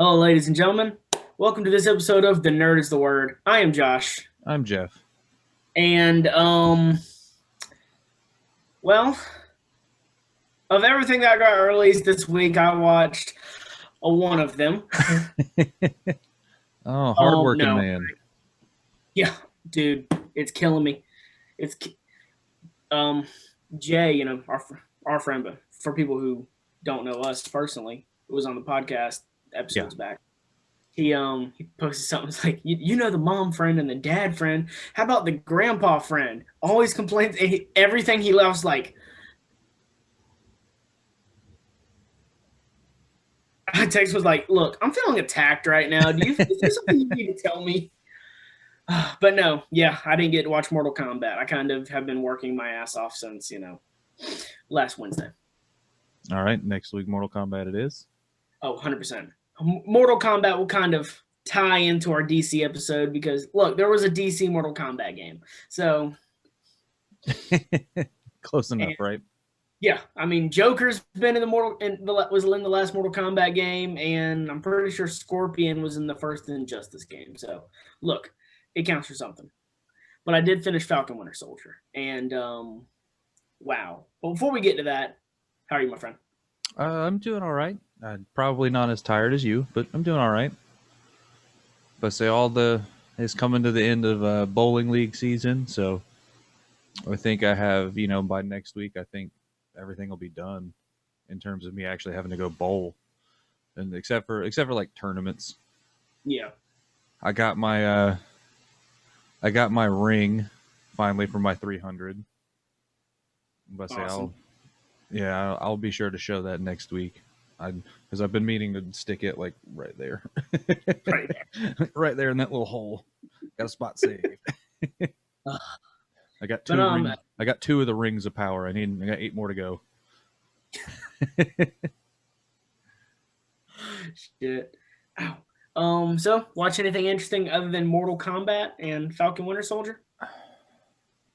Hello, ladies and gentlemen. Welcome to this episode of The Nerd is the Word. I am Josh. I'm Jeff. And, well, of everything that got released this week, I watched one of them. Oh, hardworking No. man. Yeah, dude, it's killing me. It's, Jay, our friend, but for people who don't know us personally, who was on the podcast episodes back. He posted something like, you know the mom friend and the dad friend. How about the grandpa friend? Always complains. Everything he loves, like. My text was like, look, I'm feeling attacked right now. Is there something you need to tell me? But no, yeah, I didn't get to watch Mortal Kombat. I kind of have been working my ass off since, last Wednesday. All right, next week Mortal Kombat it is. Oh, 100%. Mortal Kombat will kind of tie into our DC episode because, look, there was a DC Mortal Kombat game. So. Close enough, right? Yeah, I mean, Joker's been was in the last Mortal Kombat game, and I'm pretty sure Scorpion was in the first Injustice game. So, look, it counts for something. But I did finish Falcon Winter Soldier, and wow. But before we get to that, how are you, my friend? I'm doing all right. Probably not as tired as you, but I'm doing all right. But say it's coming to the end of bowling league season, so I think I have by next week I think everything will be done in terms of me actually having to go bowl, and except for like tournaments. Yeah, I got my ring finally for my 300. But awesome. I'll be sure to show that next week. Because I've been meaning to stick it like right there, Right there. right there in that little hole. Got a spot saved. I got two. I got 2 of the rings of power. I got 8 more to go. Shit. Ow. So watch anything interesting other than Mortal Kombat and Falcon Winter Soldier?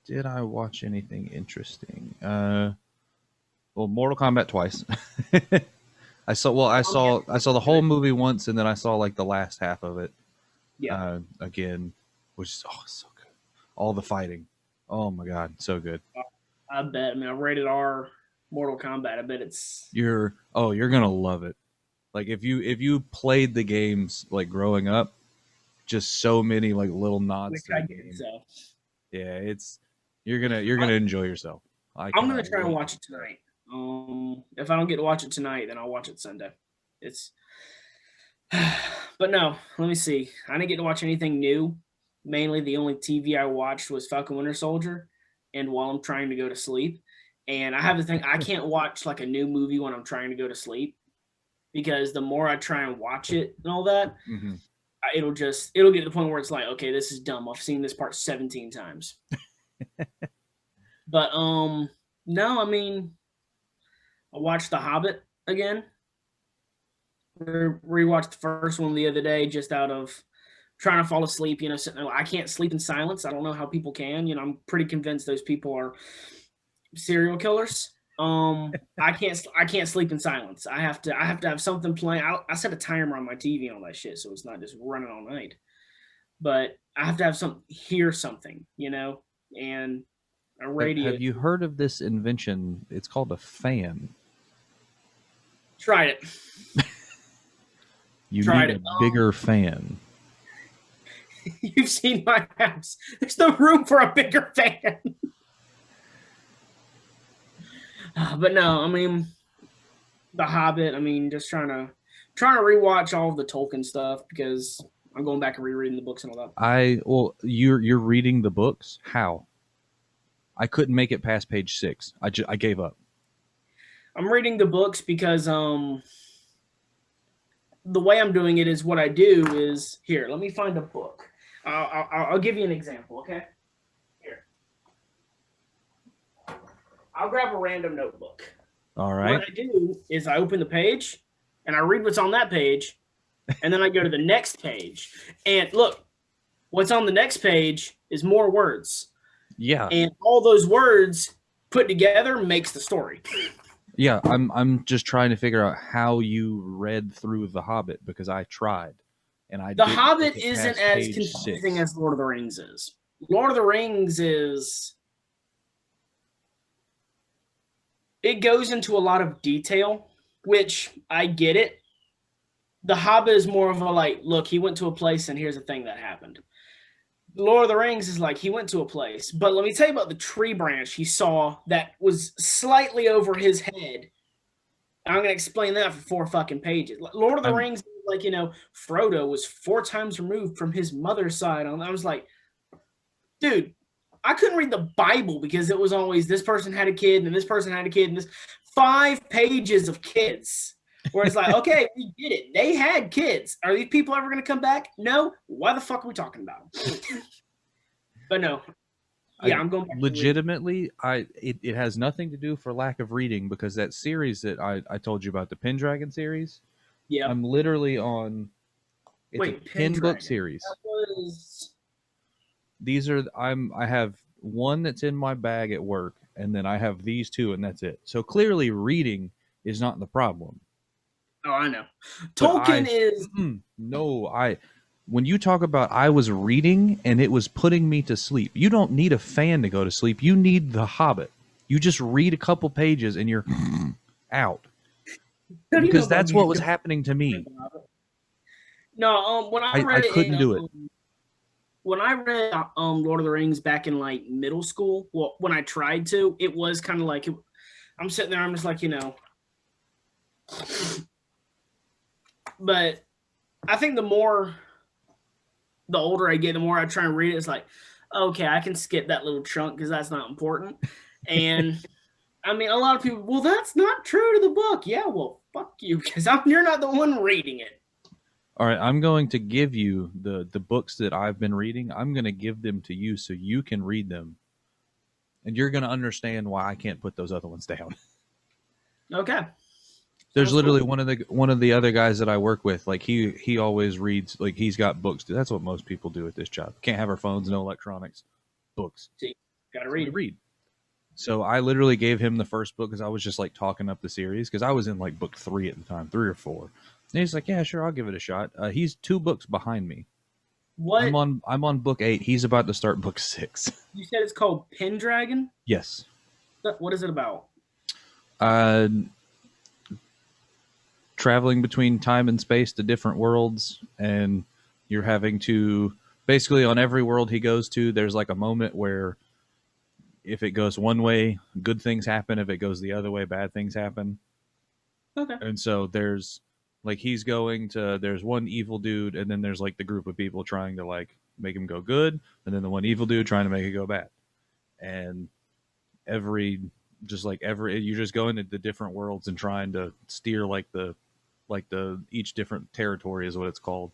Did I watch anything interesting? Well, Mortal Kombat twice. I saw the whole movie once, and then I saw like the last half of it. Yeah. Again, which is so good. All the fighting. Oh my god, so good. I bet. I mean, I rated R Mortal Kombat. I bet it's you're gonna love it. Like if you played the games like growing up, just so many like little nods to the game. So. Yeah, you're gonna enjoy yourself. I'm gonna try and watch it tonight. If I don't get to watch it tonight, then I'll watch it Sunday. But no, let me see. I didn't get to watch anything new. Mainly the only TV I watched was Falcon Winter Soldier, and while I'm trying to go to sleep. And I have the thing, I can't watch like a new movie when I'm trying to go to sleep, because the more I try and watch it and all that, it'll get to the point where it's like, okay, this is dumb. I've seen this part 17 times. But no, I mean, I watched The Hobbit again. Rewatched the first one the other day just out of trying to fall asleep, sitting there. I can't sleep in silence. I don't know how people can. I'm pretty convinced those people are serial killers. I can't sleep in silence. I have to have something playing. I set a timer on my TV and all that shit, so it's not just running all night. But I have to have hear something, and a radio. Have you heard of this invention? It's called a fan. Tried it. You need a bigger fan. You've seen my house. There's no room for a bigger fan. But no, I mean, The Hobbit. I mean, just trying to rewatch all of the Tolkien stuff because I'm going back and rereading the books and all that. You're reading the books? How? I couldn't make it past page 6. I gave up. I'm reading the books because the way I'm doing it is what I do is here. Let me find a book. I'll give you an example, okay? Here. I'll grab a random notebook. All right. What I do is I open the page and I read what's on that page, and then I go to the next page. And look, what's on the next page is more words. Yeah. And all those words put together makes the story. Yeah, I'm just trying to figure out how you read through The Hobbit because I tried and I The didn't make Hobbit it isn't past as page confusing 6. as Lord of the Rings is. Lord of the Rings is it goes into a lot of detail, which I get it. The Hobbit is more of a like, look, he went to a place and here's a thing that happened. Lord of the Rings is like he went to a place, but let me tell you about the tree branch he saw that was slightly over his head. I'm going to explain that for 4 fucking pages. Lord of the I'm Rings, like, Frodo was 4 times removed from his mother's side. I was like, dude, I couldn't read the Bible because it was always this person had a kid and this person had a kid and this 5 pages of kids. Where it's like, okay, we get it. They had kids. Are these people ever going to come back? No. Why the fuck are we talking about them? But no. Yeah, I I'm going back to reading. legitimately it has nothing to do for lack of reading because that series that I told you about, the Pendragon series, Yeah. I'm literally on. It's a Wait, 10 book Pendragon. That series. was. These are I have one that's in my bag at work, and then I have these two, and that's it. So clearly, reading is not the problem. Oh, I know. But Tolkien is. no, when you talk about I was reading and it was putting me to sleep, you don't need a fan to go to sleep. You need The Hobbit. You just read a couple pages and you're out. How do you know Because about that's what was me? happening to me. No, when I I read it couldn't in do it. when I read Lord of the Rings back in like middle school, well, when I tried to, it was kind of like I'm sitting there, I'm just like, but I think the older I get, the more I try and read it. It's like, okay, I can skip that little chunk because that's not important. And I mean, a lot of people, well, that's not true to the book. Yeah, well, fuck you, because you're not the one reading it. All right, I'm going to give you the books that I've been reading. I'm going to give them to you so you can read them, and you're going to understand why I can't put those other ones down. Okay, There's sounds literally cool. one of the other guys that I work with. Like he always reads. Like he's got books. That's what most people do at this job. Can't have our phones, no electronics, books. See, gotta So we read. read. So I literally gave him the first book because I was just like talking up the series because I was in like book 3 at the time, 3 or 4. And he's like, "Yeah, sure, I'll give it a shot." He's 2 books behind me. What I'm on book 8. He's about to start book 6. you said it's called Pendragon? Yes. What is it about? Uh, Traveling between time and space to different worlds, and you're having to basically on every world he goes to, there's like a moment where if it goes one way, good things happen. If it goes the other way, bad things happen. Okay. And so there's like he's going to there's one evil dude, and then there's like the group of people trying to like make him go good, and then the one evil dude trying to make it go bad. And every just like every you're just going into the different worlds and trying to steer like the each different territory is what it's called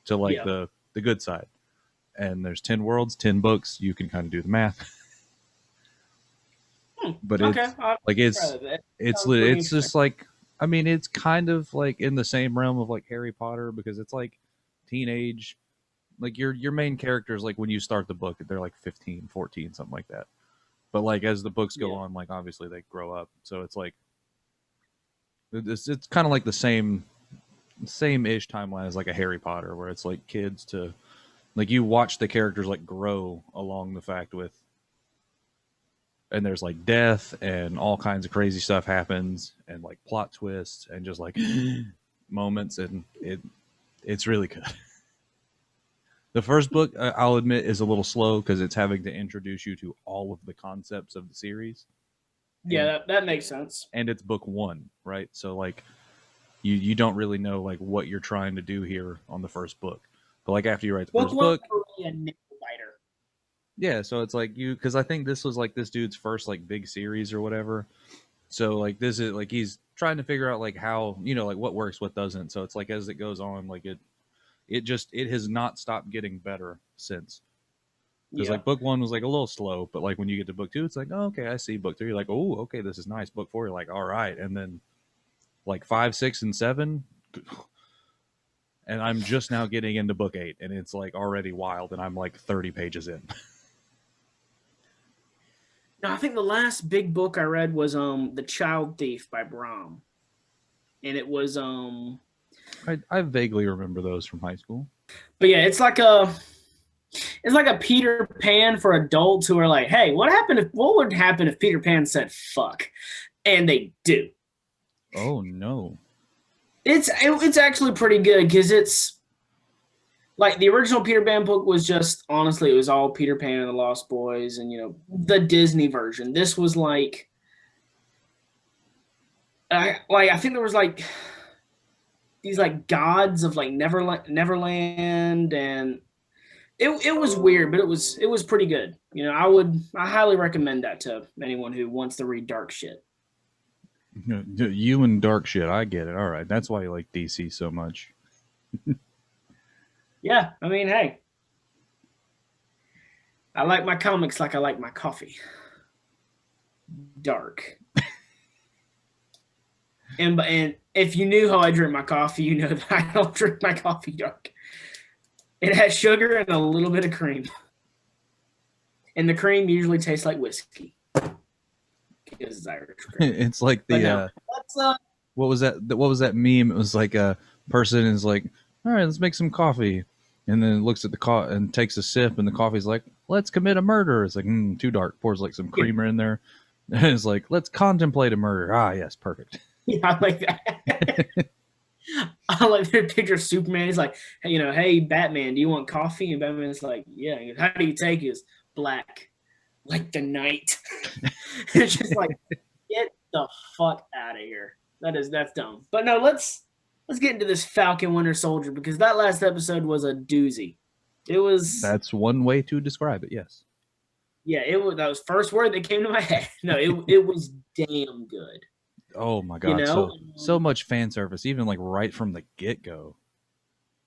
to like Yeah. the good side. And there's 10 worlds, 10 books. You can kind of do the math. But Okay. it's like That sounds pretty it's interesting. just like I mean it's kind of like in the same realm of like Harry Potter because it's like teenage like your main characters like when you start the book they're like 15, 14, something like that. But like as the books go Yeah. on like obviously they grow up. So it's like it's kind of like the same ish timeline as like a Harry Potter where it's like kids to like you watch the characters like grow along the fact with and there's like death and all kinds of crazy stuff happens and like plot twists and just like moments and it's really good. The first book I'll admit is a little slow because it's having to introduce you to all of the concepts of the series Yeah, and that makes sense. it's book 1, right? So like you don't really know like what you're trying to do here on the first book. But like after you write the Book first one's book, really a nail biter. yeah, so it's like you because I think this was like this dude's first like big series or whatever. So like this is like he's trying to figure out like how like what works, what doesn't. So it's like as it goes on, like it has not stopped getting better since. Because Yeah. like book 1 was like a little slow, but like when you get to book 2, it's like oh, okay, I see. Book 3, you're like oh okay, this is nice. Book 4, you're like all right, and then like 5, 6, and 7, and I'm just now getting into book 8, and it's like already wild, and I'm like 30 pages in. No, I think the last big book I read was The Child Thief by Brom. And it was I vaguely remember those from high school. but yeah, it's like a Peter Pan for adults who are like, hey, what would happen if Peter Pan said fuck? And they do. Oh no. It's actually pretty good because it's like the original Peter Pan book was just honestly it was all Peter Pan and the Lost Boys and the Disney version. This was I think there was like these like gods of like Neverland and it was weird, but it was pretty good. I highly recommend that to anyone who wants to read dark shit. You and dark shit, I get it. All right, that's why you like DC so much. Yeah, I mean, hey, I like my comics like I like my coffee. Dark. And if you knew how I drink my coffee, you know that I don't drink my coffee dark. It has sugar and a little bit of cream. And the cream usually tastes like whiskey. Because it's Irish cream. It's like the what was that meme? It was like a person is like, all right, let's make some coffee. And then looks at the and takes a sip, and the coffee's like, let's commit a murder. It's like, too dark. Pours like some creamer in there. And it's like, let's contemplate a murder. Ah, yes, perfect. Yeah, I like that. I like the picture of Superman. He's like, hey, Batman, do you want coffee? And Batman's like, yeah. He goes, how do you take it? Black, like the night. It's just like, get the fuck out of here. That's dumb. But no, let's get into this Falcon Winter Soldier because that last episode was a doozy. It was. That's one way to describe it. Yes. Yeah, that was the first word that came to my head. No, it was damn good. Oh my god! So much fan service, even like right from the get go.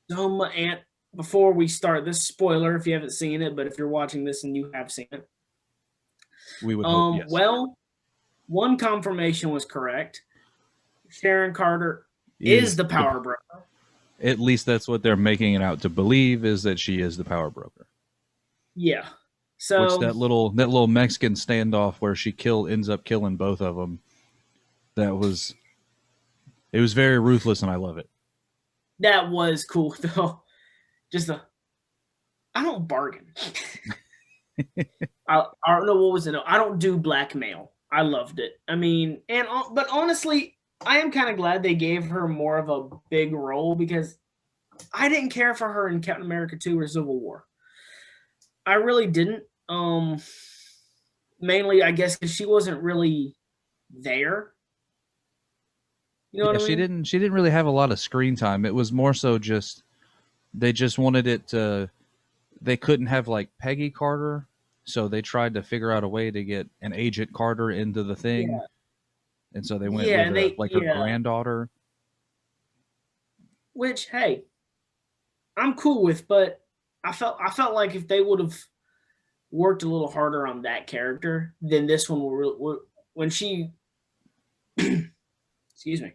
And before we start, this spoiler if you haven't seen it, but if you're watching this and you have seen it, we would hope yes. Well, one confirmation was correct. Sharon Carter is the power broker. At least that's what they're making it out to believe, is that she is the power broker. Yeah. So which that little Mexican standoff where she ends up killing both of them. It was very ruthless, and I love it. That was cool, though. I don't bargain. I don't know what was it. I don't do blackmail. I loved it. I mean, but honestly, I am kind of glad they gave her more of a big role because I didn't care for her in Captain America 2 or Civil War. I really didn't. Mainly, I guess, because she wasn't really there. You know what I mean? She didn't really have a lot of screen time. It was more so just they just wanted it to. They couldn't have like Peggy Carter, so they tried to figure out a way to get an Agent Carter into the thing, and so they went with her granddaughter. Which, hey, I'm cool with, but I felt like if they would have worked a little harder on that character, then this one when she. Excuse me.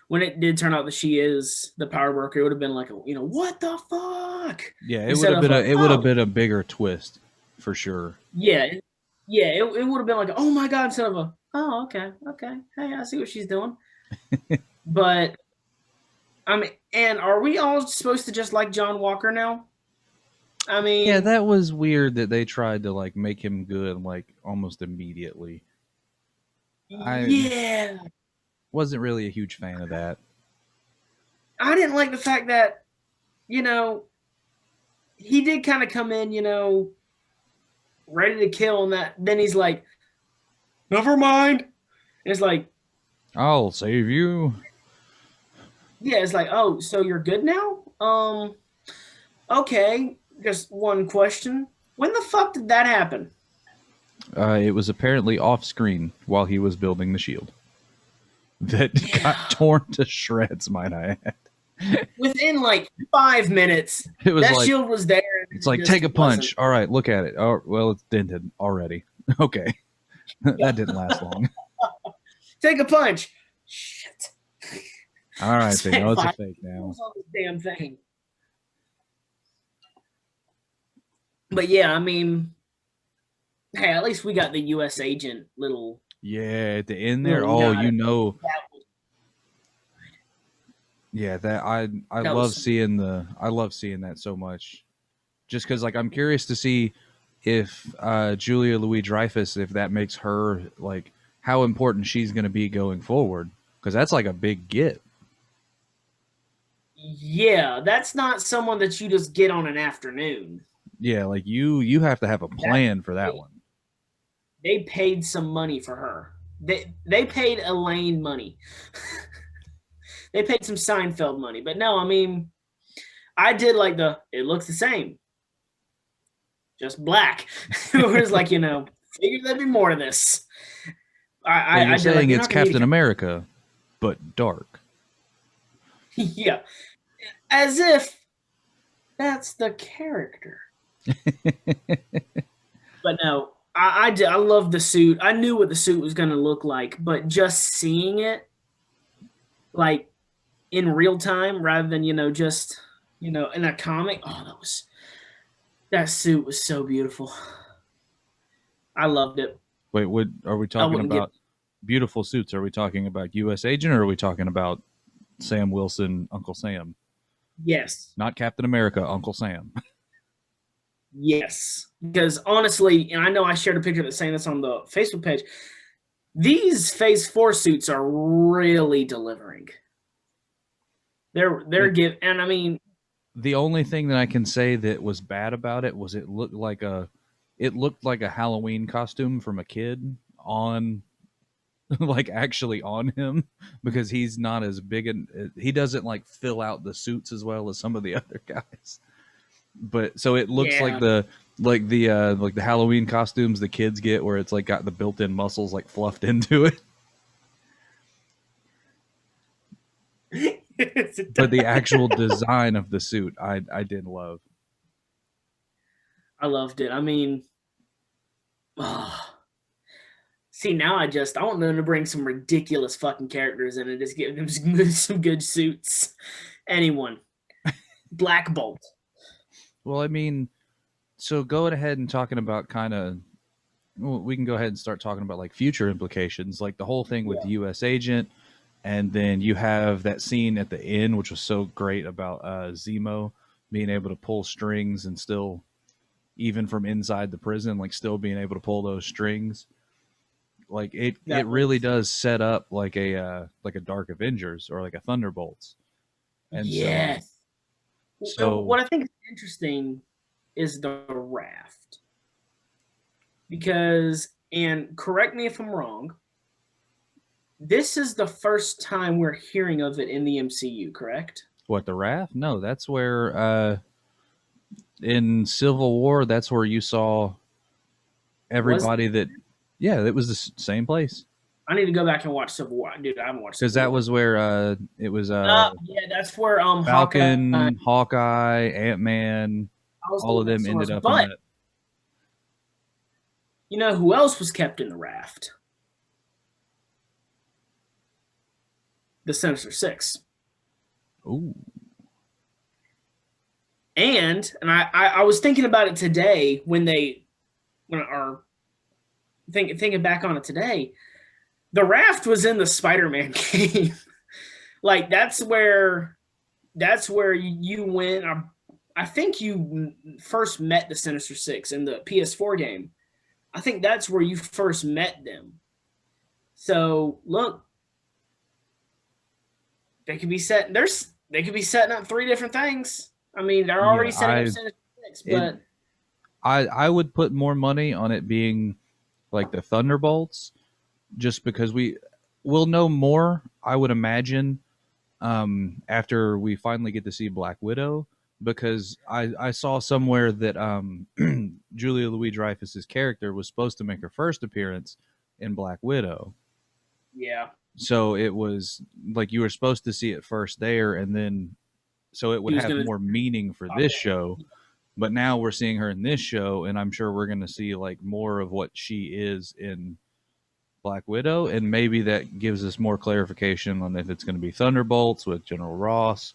When it did turn out that she is the power broker, it would have been like, what the fuck? Yeah, it would have been a bigger twist, for sure. Yeah, it would have been like, oh my god, instead of a, oh okay, hey, I see what she's doing. But I mean, and are we all supposed to just like John Walker now? I mean, yeah, that was weird that they tried to like make him good like almost immediately. Yeah. Wasn't really a huge fan of that. I didn't like the fact that, he did kind of come in, ready to kill, and that then he's like, never mind. And it's like, I'll save you. Yeah, it's like, oh, so you're good now? Okay, just one question. When the fuck did that happen? It was apparently off screen while he was building the shield. That got torn to shreds, might I add. Within like 5 minutes, that shield was there. It's like, take a punch. All right, look at it. Oh, well, it's dented already. Okay. That didn't last long. Take a punch. Shit. All right, they know it's a fake now. On this damn thing. But yeah, I mean, Hey, at least we got the U.S. agent Yeah, at the end there. little Oh, nod. you know, That was yeah, that I that was love some, seeing that so much. Just because like I'm curious to see if Julia Louis Dreyfus, if that makes her like how important she's going to be going forward, because that's like a big get. yeah. That's not someone that you just get on an afternoon. Yeah, like you have to have a That plan for that one. they paid some money for her. They paid Elaine money. They paid some Seinfeld money. But no, I mean, I did like it looks the same, just black. It was like, figured there'd be more to this. So you're I did like saying you're it's not gonna need Captain America, but dark. yeah. As if that's the character. But no, I did I love the suit. I knew what the suit was gonna look like, but just seeing it like in real time rather than, just in a comic, that suit was so beautiful. I loved it. Wait, what are we I talking wouldn't give about? Beautiful suits. Are we talking about U.S. Agent or are we talking about Sam Wilson, Uncle Sam? yes. Not Captain America, Uncle Sam. Yes. Because honestly, and I know I shared a picture that's saying this on the Facebook page, these Phase 4 suits are really delivering. They're give and I mean, The only thing that I can say that was bad about it was it looked like a Halloween costume from a kid on like actually on him because he's not as big and he doesn't like fill out the suits as well as some of the other guys. But so it looks yeah. like the Halloween costumes the kids get where it's like got the built-in muscles like fluffed into it. But the actual design of the suit I did love. I loved it. I mean, oh, see now I want them to bring some ridiculous fucking characters in and just give them some good suits. Anyone. Black Bolt. Well, I mean, so go ahead and talking about kind of we can go ahead and start talking about like future implications, like the whole thing with Yeah. the U.S. agent, and then you have that scene at the end, which was so great about Zemo being able to pull strings and still, even from inside the prison, like still being able to pull those strings. Like it That really was does set up like a Dark Avengers or like a Thunderbolts, and yes. And so what I think is interesting is the raft. Because, and correct me if I'm wrong, this is the first time we're hearing of it in the MCU, correct? what the Wrath? No, that's where in Civil War, that's where you saw Was everybody that yeah, it was the same place I need to go back and watch Civil War. Dude, I haven't watched because Civil that War. was where it was Yeah, that's where Hawkeye. Falcon, Hawkeye, Ant-Man, I was all of thinking them that's ended was, up in but that. you know who else was kept in the raft? The Sinister Six. Ooh, And I was thinking about it today when our thinking back on it today. The raft was in the Spider-Man game. Like that's where you went. I think you first met the Sinister Six in the PS4 game. I think that's where you first met them. So look, they could be setting up three different things. I mean, they're already yeah, setting up Sinister Six, it but I would put more money on it being like the Thunderbolts, just because will know more. I would imagine after we finally get to see Black Widow, because I saw somewhere that Julia Louis Dreyfus's character was supposed to make her first appearance in Black Widow. yeah, So it was like you were supposed to see it first there, and then so it would he was have gonna. more meaning for this show. But now we're seeing her in this show, and I'm sure we're going to see like more of what she is in Black Widow, and maybe that gives us more clarification on if it's going to be Thunderbolts with General Ross,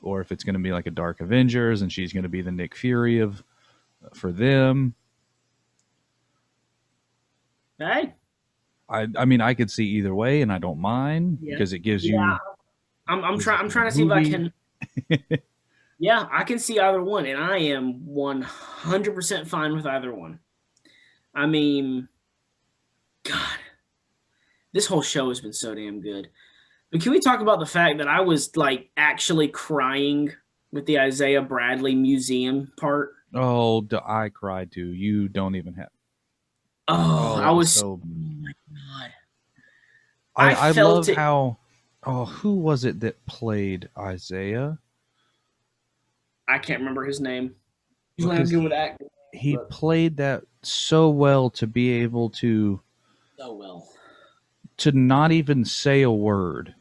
or if it's going to be like a Dark Avengers, and she's going to be the Nick Fury of for them. Hey, I mean, I could see either way, and I don't mind yeah, because it gives yeah. you I'm gives you trying. I'm a good trying to see if I movie. can. Yeah, I can see either one, and I am 100% fine with either one. I mean, God, this whole show has been so damn good. But can we talk about the fact that I was like actually crying with the Isaiah Bradley museum part? Oh, I cried too. You don't even have. Oh, Oh, I it was was. so. Oh my God, I I love felt it. how. Oh, who was it that played Isaiah? I can't remember his name. Usually I'm Because good with acting, he but played that so well to be able so well. to not even say a word,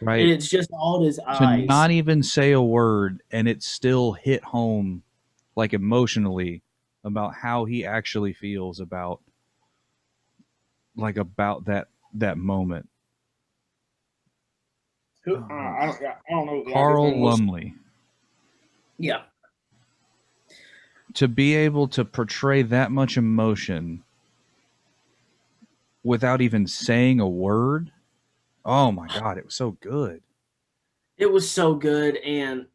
And right? it's just all his To eyes. not even say a word, and it still hit home, like emotionally, about how he actually feels about about that moment. Who? Um, I don't know what the actor's Carl name was. Lumley, Yeah, to be able to portray that much emotion without even saying a word. Oh my god, it was so good. it was so good, and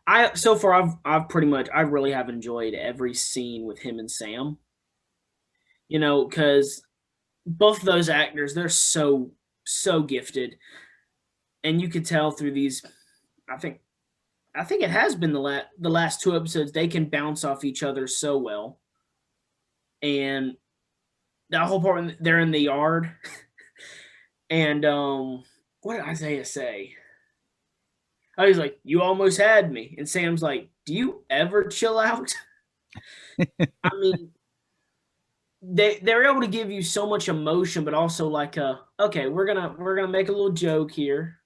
I so far I've pretty much I really have enjoyed every scene with him and Sam. You know, because both of those actors they're so gifted, and you could tell through these. I think I think it has been the last two episodes they can bounce off each other so well, and that whole part when they're in the yard, and what did Isaiah say? I was like, "You almost had me," and Sam's like, "Do you ever chill out?" I mean, they're able to give you so much emotion, but also like okay, we're gonna make a little joke here,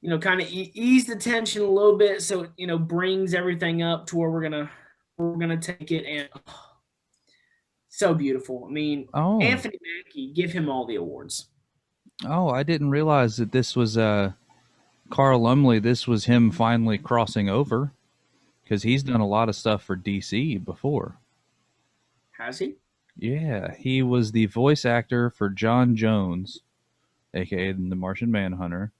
you know, kind of ease the tension a little bit, so it, you know, brings everything up to where we're gonna take it, and oh, so beautiful. I mean, Oh, Anthony Mackie, give him all the awards. oh, I didn't realize that this was Carl Lumley. This was him finally crossing over because he's done a lot of stuff for DC before. Has he? Yeah, he was the voice actor for John Jones, aka the Martian Manhunter,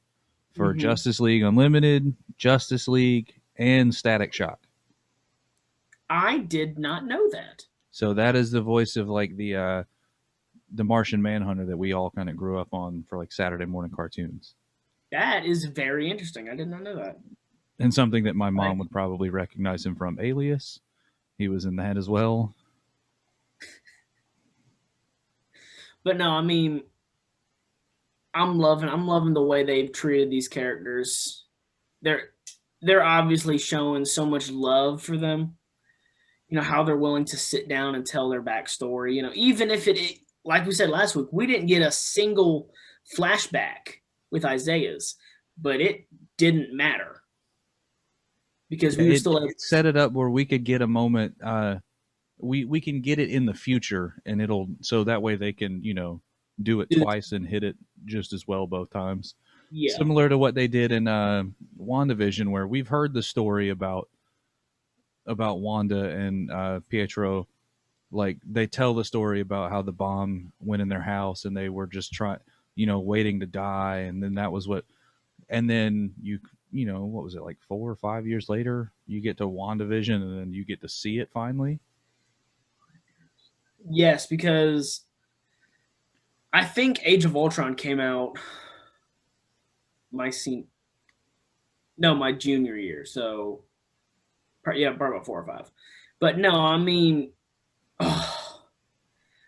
for Mm-hmm. Justice League Unlimited, Justice League, and Static Shock. I did not know that. So that is the voice of like the Martian Manhunter that we all kind of grew up on for like Saturday morning cartoons. That is very interesting. I did not know that. And something that my Like, mom would probably recognize him from, Alias. He was in that as well. but no, I mean, I'm loving the way they've treated these characters. They're they're obviously showing so much love for them. You know how they're willing to sit down and tell their backstory. You know, even if like we said last week, we didn't get a single flashback with Isaiah's, but it didn't matter because Yeah, we were it still able. it set it up where we could get a moment. We can get it in the future, and it'll so that way they can do it To, twice and hit it just as well both times. yeah, Similar to what they did in WandaVision, where we've heard the story about Wanda and Pietro. Like they tell the story about how the bomb went in their house and they were just trying, waiting to die, and then that was what. And then what was it, like 4 or 5 years later, you get to WandaVision and then you get to see it finally. yes, because I think Age of Ultron came out my scene no my junior year, so yeah, probably about 4 or 5. But no, I mean, oh,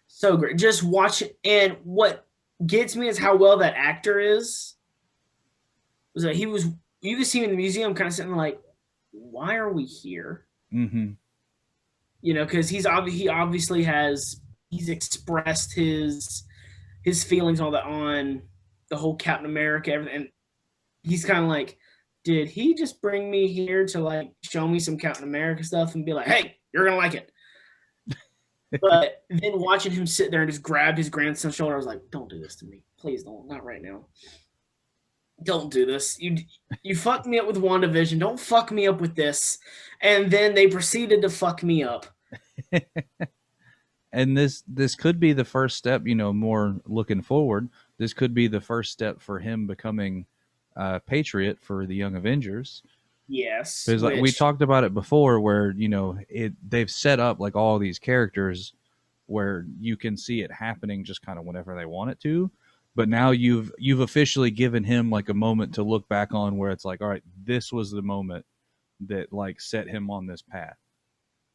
so great. Just watch it, and what gets me is how well that actor is. Was that he was you could see him in the museum, kind of sitting like, why are we here? Mm-hmm. You know, because he obviously he's expressed his feelings on the whole Captain America, everything. And he's kind of like, did he just bring me here to like show me some Captain America stuff and be like, hey, you're gonna like it? But then watching him sit there and just grab his grandson's shoulder, I was like, don't do this to me. Please don't. Not right now. Don't do this. You fucked me up with WandaVision. Don't fuck me up with this. And then they proceeded to fuck me up. And this could be the first step, more looking forward. This could be the first step for him becoming Patriot for the Young Avengers. Yes, Because like we which talked about it before, where they've set up like all these characters where you can see it happening just kind of whenever they want it to. But now you've officially given him like a moment to look back on where it's like, all right, this was the moment that like set him on this path.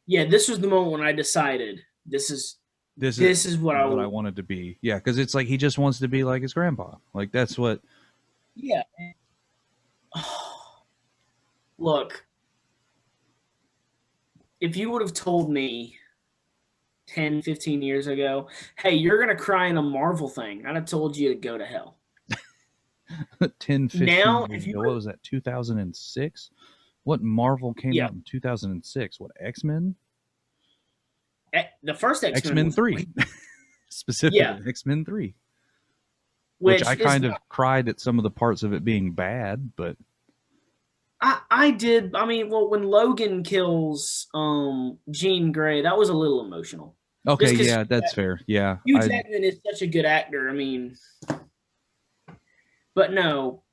yeah, this was the moment when I decided This this is what I what I want. wanted to be. Yeah, because it's like he just wants to be like his grandpa. Like that's what. Yeah. Look, if you would have told me 10, 15 years ago, hey, you're going to cry in a Marvel thing, I'd have told you to go to hell. 10, 15 Now, years if you ago. What was that? 2006. What Marvel came yeah, out in 2006? What X-Men? the first X-Men X-Men was 3. Specifically, yeah, X-Men 3. Which which I is kind of cried at some of the parts of it being bad, but I did. I mean, well, when Logan kills Jean Grey, that was a little emotional. okay, Just because yeah, that's fair. Yeah, Hugh Jackman is such a good actor. I mean, but no,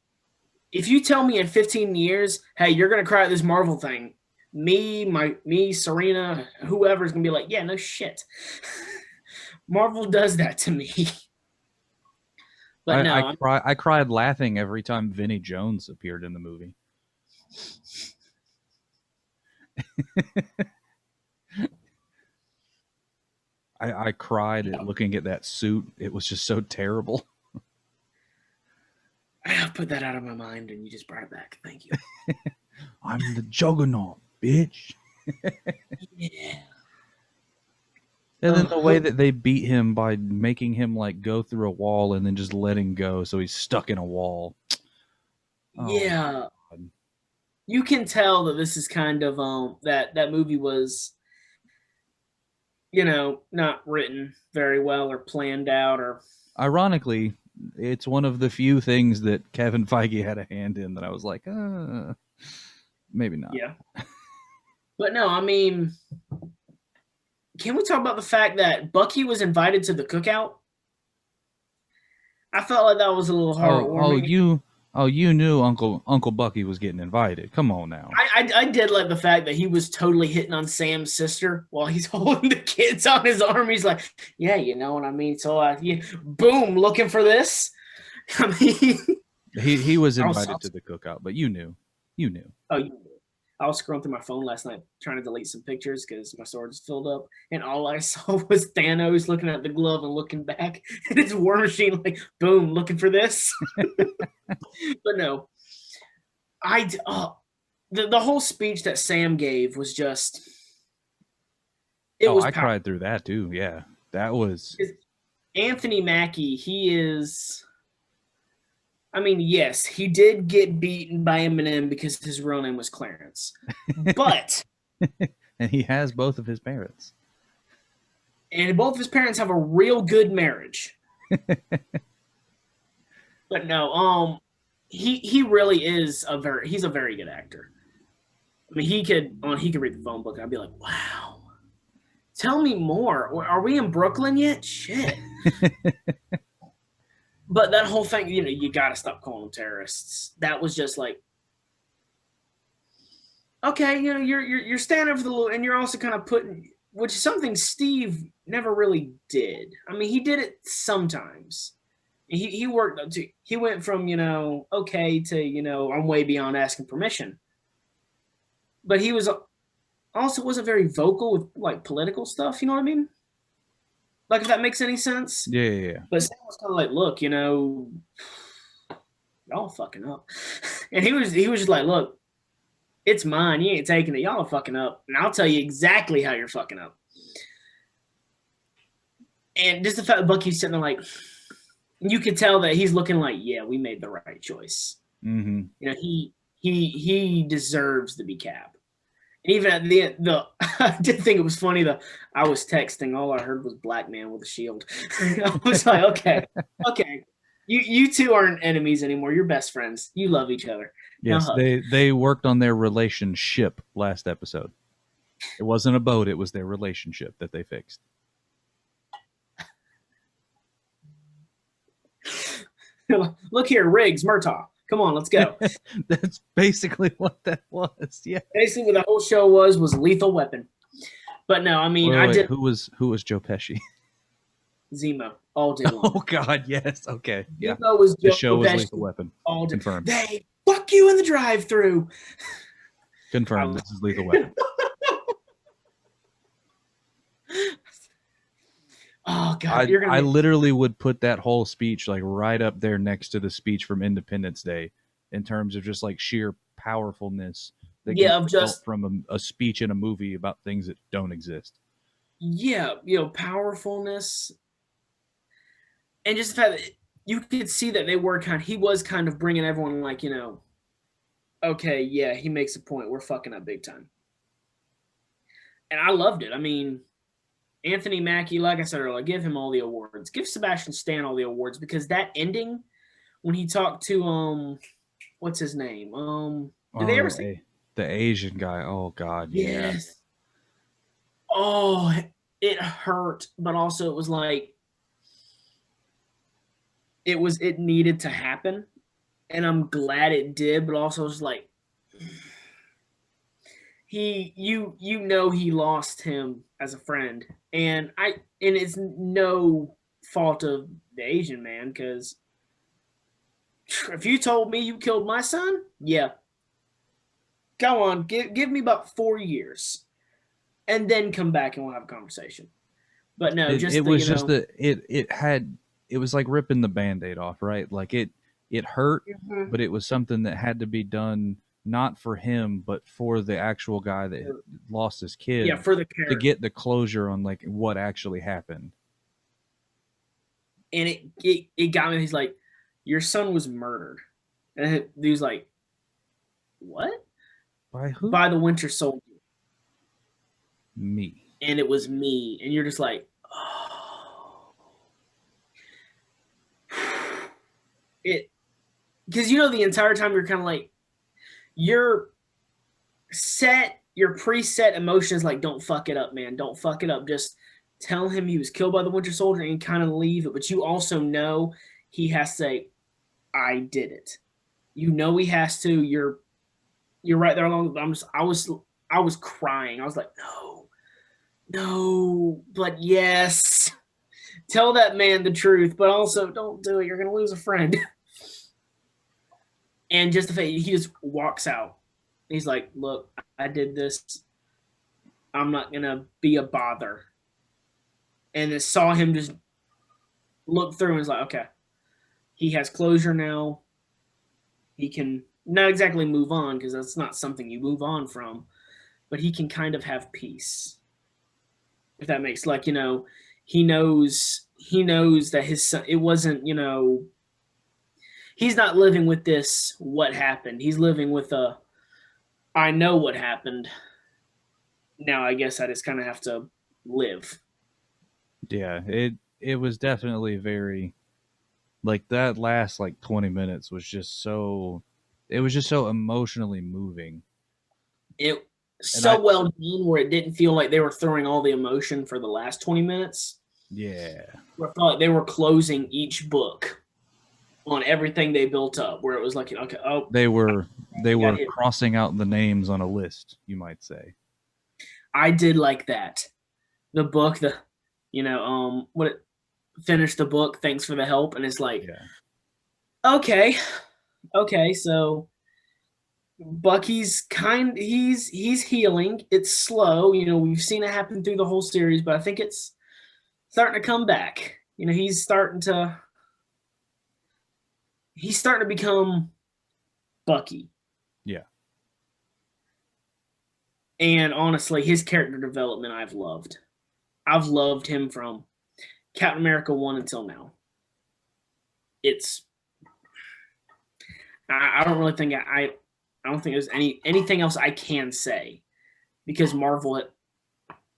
if you tell me in 15 years, hey, you're gonna cry at this Marvel thing, me, Serena, whoever's gonna be like, yeah, no shit. Marvel does that to me. But I no, I cried laughing every time Vinnie Jones appeared in the movie. I cried at looking at that suit. It was just so terrible. I put that out of my mind, and you just brought it back. Thank you. I'm the Juggernaut, bitch. Yeah. And then the way that they beat him by making him like go through a wall and then just letting go, so he's stuck in a wall. Yeah. Oh, You can tell that this is kind of that movie was not written very well or planned out or ironically, it's one of the few things that Kevin Feige had a hand in that I was like, maybe not. yeah. But no, I mean, can we talk about the fact that Bucky was invited to the cookout? I felt like that was a little heartwarming. You knew Uncle Bucky was getting invited. Come on now. I did like the fact that he was totally hitting on Sam's sister while he's holding the kids on his arm. He's like, yeah, you know what I mean? So, boom, looking for this. I mean, he was invited to the cookout, but you knew. Oh, I was scrolling through my phone last night trying to delete some pictures because my storage filled up, and all I saw was Thanos looking at the glove and looking back, and his War Machine like, boom, looking for this. But no, the whole speech that Sam gave was just. I cried through that too. Yeah, that was Anthony Mackie. He is. I mean, yes, he did get beaten by Eminem because his real name was Clarence. But and he has both of his parents. And both of his parents have a real good marriage. But no, he really is he's a very good actor. I mean, he could read the phone book and I'd be like, wow. Tell me more. Are we in Brooklyn yet? Shit. But that whole thing, you got to stop calling them terrorists. That was just like, okay, you're standing up for the little, and you're also kind of putting, which is something Steve never really did. I mean, he did it sometimes. He worked up to. He went from okay to I'm way beyond asking permission. But he was also wasn't very vocal with like political stuff. You know what I mean? Like, if that makes any sense. Yeah. But Sam was kind of like, look, y'all fucking up. And he was just like, look, it's mine. You ain't taking it. Y'all are fucking up. And I'll tell you exactly how you're fucking up. And just the fact that Bucky's sitting there like, you could tell that he's looking like, yeah, we made the right choice. Mm-hmm. He deserves to be Cap. And even at the end, I did think it was funny that I was texting. All I heard was black man with a shield. I was like, okay. You two aren't enemies anymore. You're best friends. You love each other. Yes, they worked on their relationship last episode. It wasn't a boat. It was their relationship that they fixed. Look here, Riggs, Murtaugh. Come on, let's go. That's basically what that was. Yeah. Basically, what the whole show was Lethal Weapon. But no, I mean, Wait, who was Joe Pesci? Zemo all day long. Oh God, yes. Okay, yeah. Zemo was The Joe show was Pesci Lethal Weapon. all day. Confirmed. They fuck you in the drive-through. Confirmed. This is Lethal Weapon. Oh God, I literally would put that whole speech like right up there next to the speech from Independence Day in terms of just like sheer powerfulness that can result from a speech in a movie about things that don't exist. Yeah, powerfulness, and just the fact that you could see that he was kind of bringing everyone like, okay, yeah, he makes a point. We're fucking up big time. And I loved it. I mean, Anthony Mackie, like I said earlier, give him all the awards. Give Sebastian Stan all the awards, because that ending when he talked to what's his name? Did they ever see the Asian guy? Oh God, yes. Yeah. Oh, it hurt, but also it was like it needed to happen, and I'm glad it did, but also it's like he lost him as a friend, and it's no fault of the Asian man, because if you told me you killed my son, yeah, go on, give me about 4 years, and then come back and we'll have a conversation. But no, it was like ripping the Band-Aid off, right? Like it hurt, but it was something that had to be done not for him, but for the actual guy that lost his kid. Yeah, for the character. To get the closure on like what actually happened. And it got me. He's like, your son was murdered. And he was like, what? By who? By the Winter Soldier. Me. And it was me. And you're just like, oh. Because the entire time you're kind of like, your preset emotion is like, don't fuck it up, man. Don't fuck it up. Just tell him he was killed by the Winter Soldier and kind of leave it. But you also know he has to say, I did it. He has to. You're right there along. I was crying. I was like, no, but yes. Tell that man the truth, but also don't do it. You're gonna lose a friend. And just the fact he just walks out. He's like, look, I did this. I'm not gonna be a bother. And then saw him just look through and was like, okay, he has closure now. He can not exactly move on, because that's not something you move on from, but he can kind of have peace. If that makes, like, he knows that his son, it wasn't, he's not living with this, what happened. He's living with I know what happened. Now I guess I just kind of have to live. Yeah, it was definitely very, like, that last like 20 minutes was just so emotionally moving. It well done, where it didn't feel like they were throwing all the emotion for the last 20 minutes. Yeah. Where I felt like they were closing each book on everything they built up, where it was like, okay, they were crossing out the names on a list, you might say. I did like that. The book, finish the book, thanks for the help, and it's like, okay, so Bucky's he's healing. It's slow, we've seen it happen through the whole series, but I think it's starting to come back. He's starting to become Bucky. Yeah. And honestly, his character development I've loved. I've loved him from Captain America 1 until now. I don't really think I don't think there's anything else I can say, because Marvel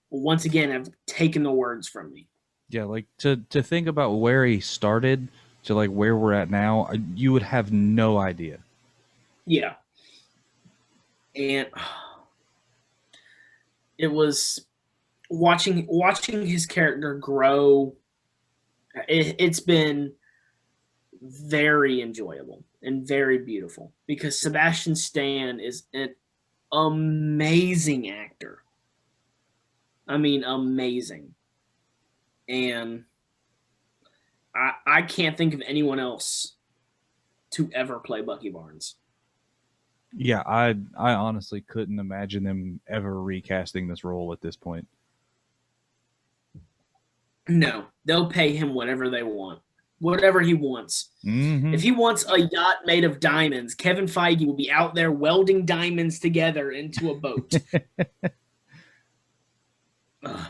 once again have taken the words from me. Yeah, like to think about where he started to like where we're at now, you would have no idea. Yeah. And it was watching his character grow. It's been very enjoyable and very beautiful because Sebastian Stan is an amazing actor. I mean, amazing. And I can't think of anyone else to ever play Bucky Barnes. Yeah, I honestly couldn't imagine them ever recasting this role at this point. No, they'll pay him whatever they want, whatever he wants. Mm-hmm. If he wants a yacht made of diamonds, Kevin Feige will be out there welding diamonds together into a boat.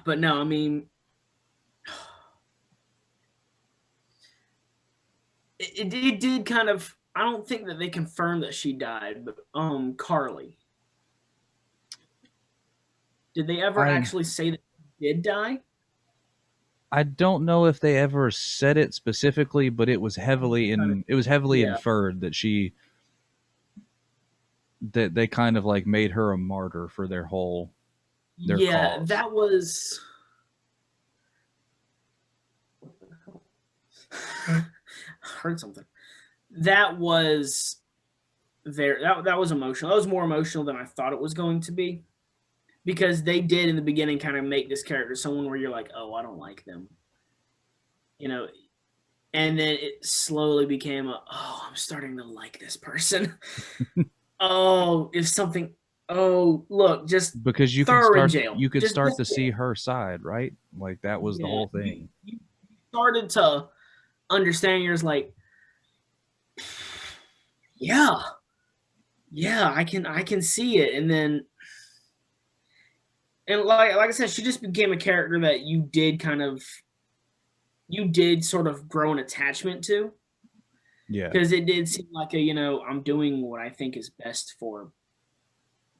But no, I mean, it did kind of. I don't think that they confirmed that she died, but Carly. Did they ever actually say that she did die? I don't know if they ever said it specifically, but it was heavily inferred that that they kind of like made her a martyr for their cause. That was. I heard something. That was that was emotional. That was more emotional than I thought it was going to be, because they did in the beginning kind of make this character someone where you're like, oh, I don't like them, and then it slowly became I'm starting to like this person. Look, just because you throw her in could jail. You could start to see her side, right? Like that was the whole thing. You started to understand. You're just like, yeah, I can see it, and then, and like I said, she just became a character that you did sort of grow an attachment to. Yeah, because it did seem like I'm doing what I think is best for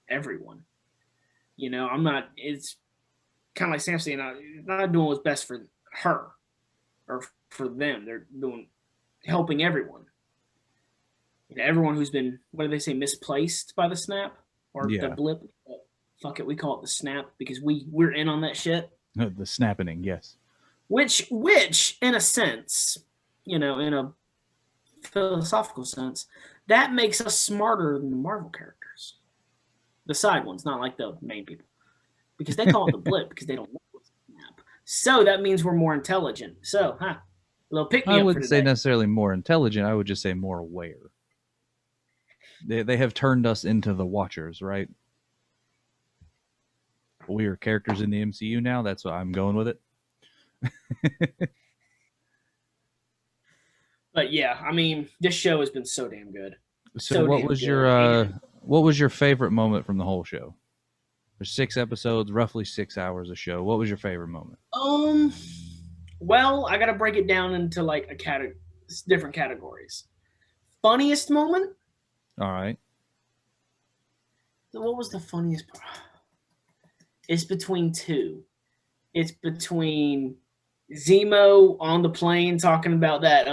everyone. I'm not. It's kind of like Sam saying, not doing what's best for her or for them. They're helping everyone. Everyone who's been, what do they say, misplaced by the snap or the blip. Fuck it, we call it the snap because we're in on that shit. The snapping, yes. Which in a sense, in a philosophical sense, that makes us smarter than the Marvel characters. The side ones, not like the main people. Because they call it the blip because they don't know what's a snap. So that means we're more intelligent. So, a little pick me up. I wouldn't say necessarily more intelligent. I would just say more aware. They have turned us into the Watchers, right? We are characters in the MCU now. That's what I'm going with it. But yeah, I mean, this show has been so damn good. So what was your favorite moment from the whole show? There's 6 episodes, roughly 6 hours a show. What was your favorite moment? Well, I gotta break it down into like different categories. Funniest moment? All right. What was the funniest part? It's between two. It's between Zemo on the plane talking about that.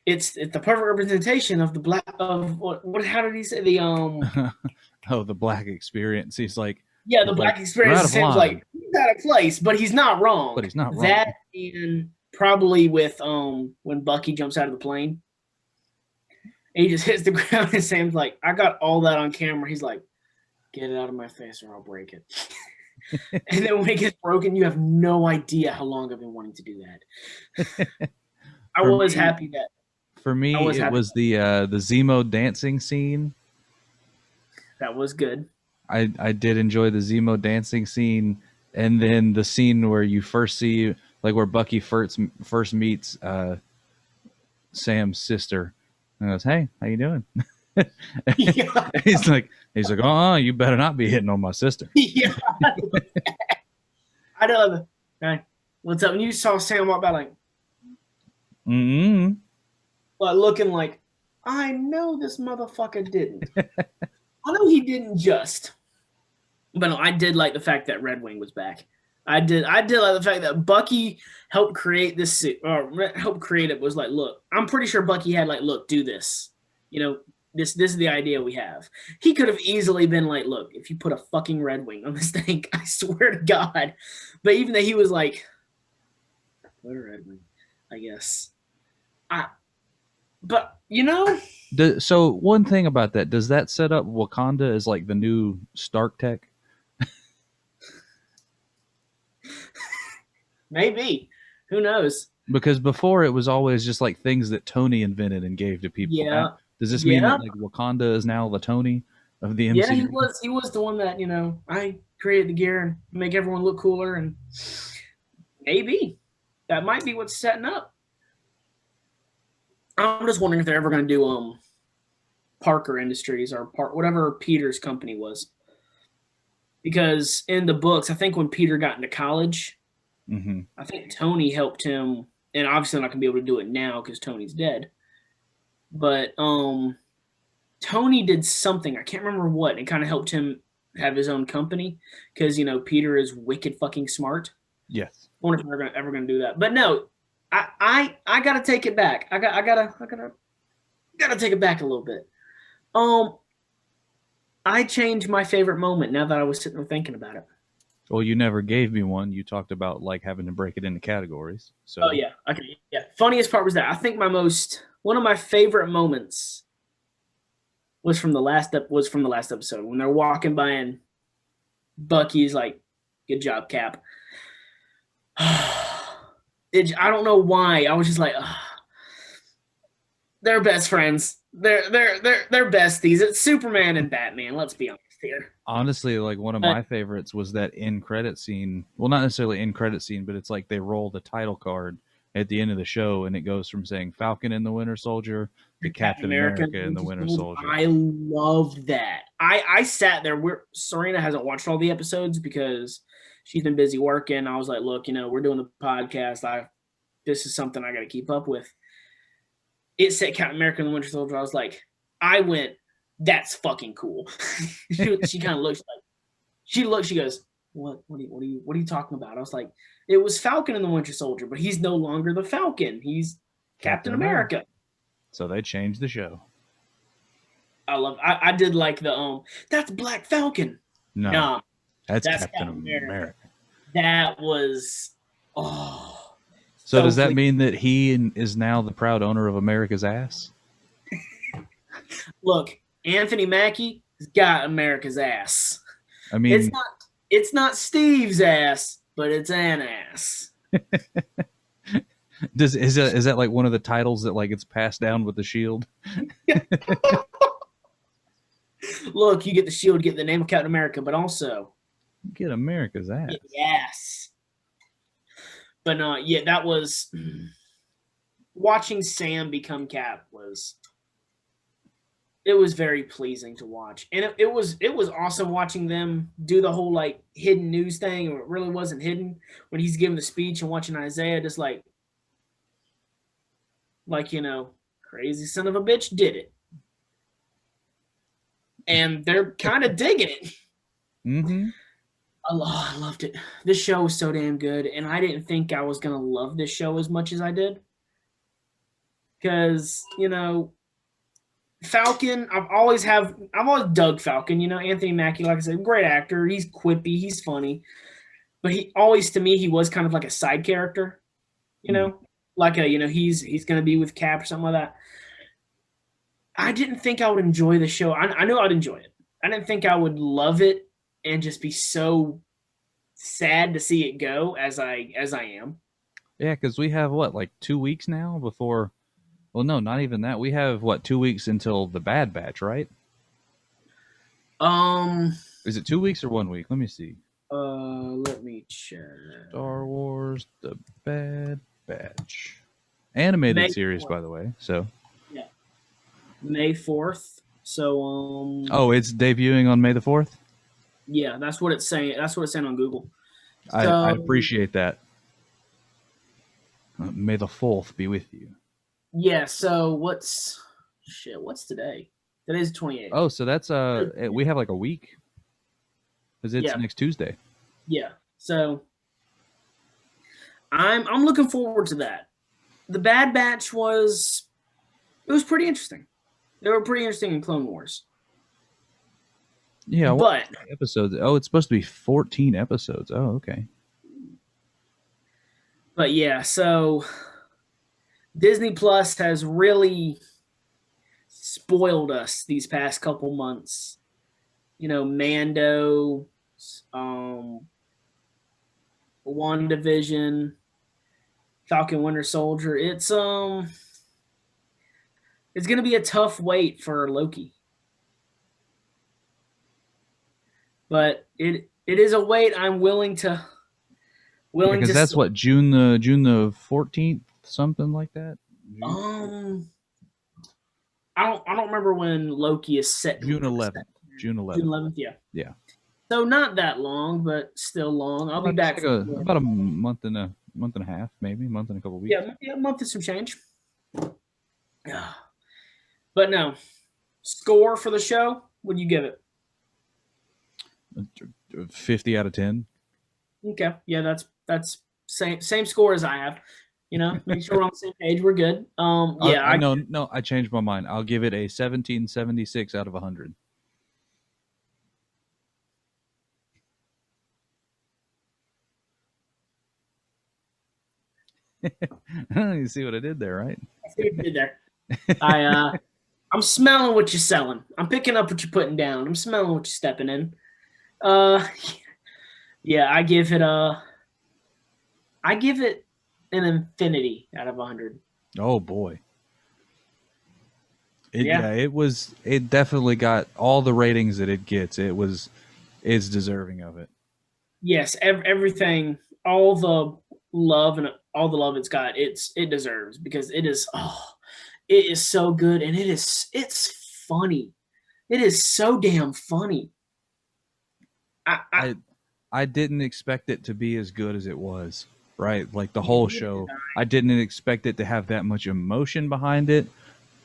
It's the perfect representation of the black of what? How did he say the the black experience. He's like, the black experience seems like he's out of place, but he's not wrong. But he's not wrong. That and probably with when Bucky jumps out of the plane, and he just hits the ground, and Sam's like, I got all that on camera. He's like, get it out of my face or I'll break it. And then when it gets broken, you have no idea how long I've been wanting to do that. I was happy that. For me, it was the Zemo dancing scene. That was good. I did enjoy the Zemo dancing scene, and then the scene where you first see, like, where Bucky first meets Sam's sister, and goes, "Hey, how you doing?" Yeah. He's like, "Oh, you better not be hitting on my sister." Yeah, I know. Hey, what's up? And you saw Sam walk by, like, like looking like, I know this motherfucker didn't. I know he didn't just. But no, I did like the fact that Red Wing was back. I did like the fact that Bucky helped create this, or helped create it. Was like, look, I'm pretty sure Bucky had like, look, do this. This is the idea we have. He could have easily been like, look, if you put a fucking Red Wing on this thing, I swear to God. But even though he was like, put a Red Wing, I guess. But So one thing about that, does that set up Wakanda as like the new Stark Tech? maybe. Who knows? Because before it was always just like things that Tony invented and gave to people. Yeah. Does this mean that Yeah. like Wakanda is now the Tony of the Yeah, he MCU? was he was the one that, I created the gear and make everyone look cooler, and maybe that might be what's setting up. I'm just wondering if they're ever going to do Parker Industries or whatever Peter's company was. Because in the books, I think when Peter got into college, Mm-hmm. I think Tony helped him, and obviously I'm not gonna be able to do it now because Tony's dead. But Tony did something, I can't remember what. It kind of helped him have his own company because Peter is wicked fucking smart. Yes. I wonder if we're ever gonna do that. But no, I gotta take it back. I gotta take it back a little bit. I changed my favorite moment now that I was sitting there thinking about it. Well, you never gave me one. You talked about like having to break it into categories. So Oh yeah, okay, yeah. Funniest part was that I think one of my favorite moments was from the last episode when they're walking by and Bucky's like, "Good job, Cap." I don't know why. I was just like, ugh. They're best friends. They're besties. It's Superman and Batman. Let's be honest here. honestly, like one of my favorites was that end credit scene. Well, not necessarily end credit scene, but it's like they roll the title card at the end of the show, and it goes from saying Falcon and the Winter Soldier to Captain America and the Winter Soldier. I loved that. I sat there. Serena hasn't watched all the episodes because she's been busy working. I was like, look, we're doing the podcast. This is something I got to keep up with. It said Captain America and the Winter Soldier. I was like, that's fucking cool. she kind of looks like, she goes, what are you talking about? I was like, it was Falcon and the Winter Soldier, but he's no longer the Falcon. He's Captain America. So they changed the show. I did like that's Black Falcon. No, that's Captain America. That was, So does that mean that he is now the proud owner of America's ass? Look, Anthony Mackie has got America's ass. I mean, it's not Steve's ass, but it's an ass. is that like one of the titles that like gets passed down with the shield? Look, you get the shield, get the name of Captain America, but also get America's ass. Yes. But no, yeah, that was watching Sam become Cap was very pleasing to watch. And it was awesome watching them do the whole like hidden news thing, or it really wasn't hidden, when he's giving the speech and watching Isaiah just like crazy son of a bitch did it. And they're kind of digging it. Mm-hmm. I loved it. This show was so damn good, and I didn't think I was gonna love this show as much as I did. Because Falcon, I've always dug Falcon. Anthony Mackie, like I said, great actor. He's quippy, he's funny, but he always, to me, he was kind of like a side character. Like he's gonna be with Cap or something like that. I didn't think I would enjoy the show. I knew I'd enjoy it. I didn't think I would love it and just be so sad to see it go as I am. Yeah, because we have like 2 weeks now before. Well, no, not even that. We have 2 weeks until the Bad Batch, right? Is it 2 weeks or 1 week? Let me see. Let me check. Star Wars: The Bad Batch, animated series, 4th. By the way. So yeah, May 4th. So oh, it's debuting on May the 4th. Yeah, that's what it's saying. That's what it's saying on Google. So, I appreciate that. May the 4th be with you. Yeah. So what's today? Today's 28th. Oh, so that's we have like a week because it's next Tuesday. Yeah. So I'm looking forward to that. The Bad Batch was pretty interesting. They were pretty interesting in Clone Wars. Yeah, but episodes. Oh, it's supposed to be 14 episodes. Oh, okay. But yeah, so Disney Plus has really spoiled us these past couple months. Mando, um, WandaVision, Falcon Winter Soldier. It's gonna be a tough wait for Loki, but it is a wait I'm willing Because to. that's what June the 14th, something like that. Um, I don't remember when Loki is set. June 11th. June June 11th. 11th, yeah. Yeah. So not that long, but still long. I'll be It's back like for about a month and a half, maybe month and a couple weeks. yeah, a month and some change. Yeah. But no, score for the show. What do you give it? 50 out of 10. Okay, yeah, that's same score as I have. Make sure we're on the same page. We're good. Yeah, I know. No, I changed my mind. I'll give it a 1776 out of 100. You see what I did there, right? I see what you did there. I'm smelling what you're selling. I'm picking up what you're putting down. I'm smelling what you're stepping in. Yeah, I give it an infinity out of 100. Oh boy. Yeah. It definitely got all the ratings that it gets. It's deserving of it. Yes, everything, all the love it's got, it deserves, because it is so good, and it's funny. It is so damn funny. I didn't expect it to be as good as it was, right? Like the whole show. I didn't expect it to have that much emotion behind it.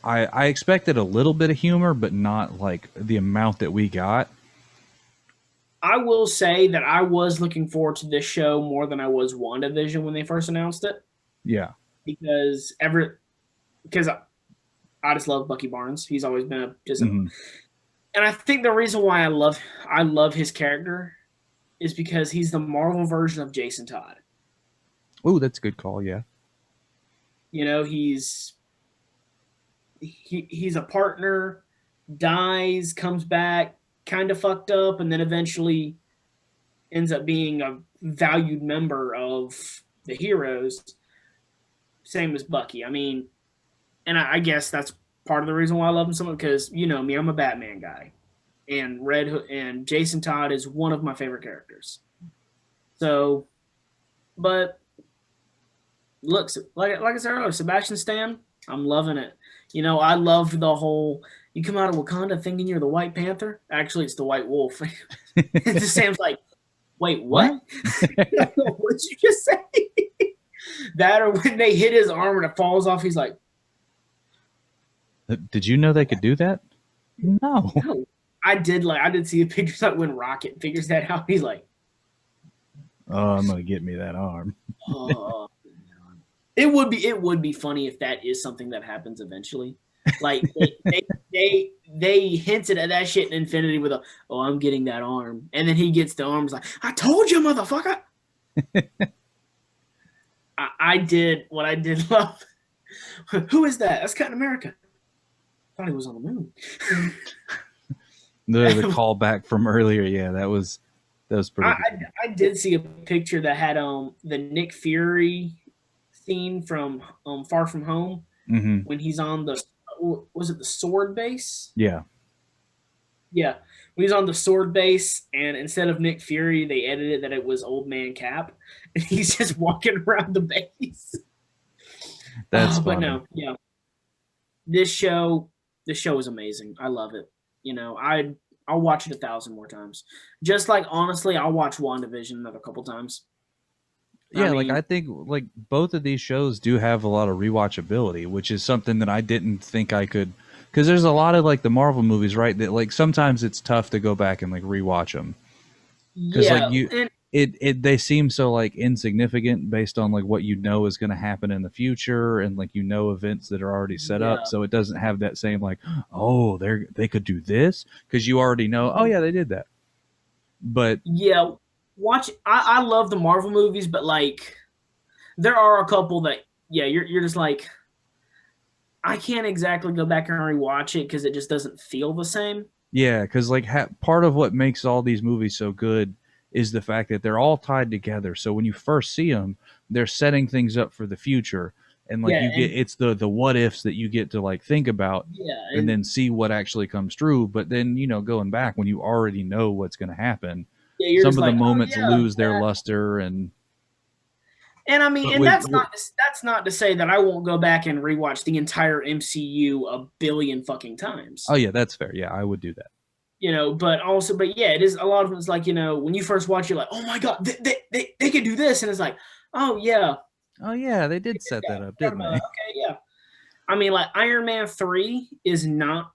I expected a little bit of humor, but not like the amount that we got. I will say that I was looking forward to this show more than I was WandaVision when they first announced it, Yeah. because I just love Bucky Barnes. He's always been and I think the reason why I love his character is because he's the Marvel version of Jason Todd. Oh, that's a good call. Yeah. He's a partner, dies, comes back, kind of fucked up, and then eventually ends up being a valued member of the heroes. Same as Bucky. I mean, and I guess that's part of the reason why I love him so much, because me, I'm a Batman guy, and Red Hood and Jason Todd is one of my favorite characters. So, but look, like I said earlier, Sebastian Stan, I'm loving it. I love the whole, you come out of Wakanda thinking you're the White Panther. Actually, it's the White Wolf. It just Sam's like, wait, what? What'd you just say? That, or when they hit his arm and it falls off, he's like, did you know they could do that? No. I did see a picture like when Rocket figures that out. He's like, oh, I'm gonna get me that arm. It would be funny if that is something that happens eventually. Like they hinted at that shit in Infinity with I'm getting that arm, and then he gets the arm. He's like, I told you, motherfucker. I did love. Who is that? That's Captain America. I thought he was on the moon. The callback from earlier, yeah, that was pretty good. I did see a picture that had the Nick Fury scene from Far From Home, when he's on was it the sword base? Yeah. Yeah. When he's on the sword base, and instead of Nick Fury, they edited that it was Old Man Cap, and he's just walking around the base. That's funny. But no, yeah. This show is amazing. I love it. I'll watch it 1,000 more times. Just like, honestly, I'll watch WandaVision another couple times. Yeah, I think both of these shows do have a lot of rewatchability, which is something that I didn't think I could, because there's a lot of the Marvel movies, right? That sometimes it's tough to go back and rewatch them, because they seem so insignificant based on what is going to happen in the future, and events that are already set up, so it doesn't have that same they could do this, because you already know, oh yeah, they did that. But yeah. I love the Marvel movies, but there are a couple that, yeah, you're just like, I can't exactly go back and rewatch it because it just doesn't feel the same. Yeah, because like part of what makes all these movies so good is the fact that they're all tied together. So when you first see them, they're setting things up for the future, and like Yeah, you get and it's the what ifs that you get to like think about yeah, and and then see what actually comes true. But then going back when you already know what's going to happen, yeah, you're some just of the like, oh moments yeah, lose their luster. and I mean, But and with that's not to say that I won't go back and rewatch the entire MCU a billion fucking oh times. yeah, that's fair. Yeah, I would do that. But also, but yeah, it is a lot of it's like when you first watch, you're like, oh my god, they could do this, and it's like, oh yeah, Oh yeah, they did set that up, didn't they? okay, yeah. I mean, like Iron Man 3 is not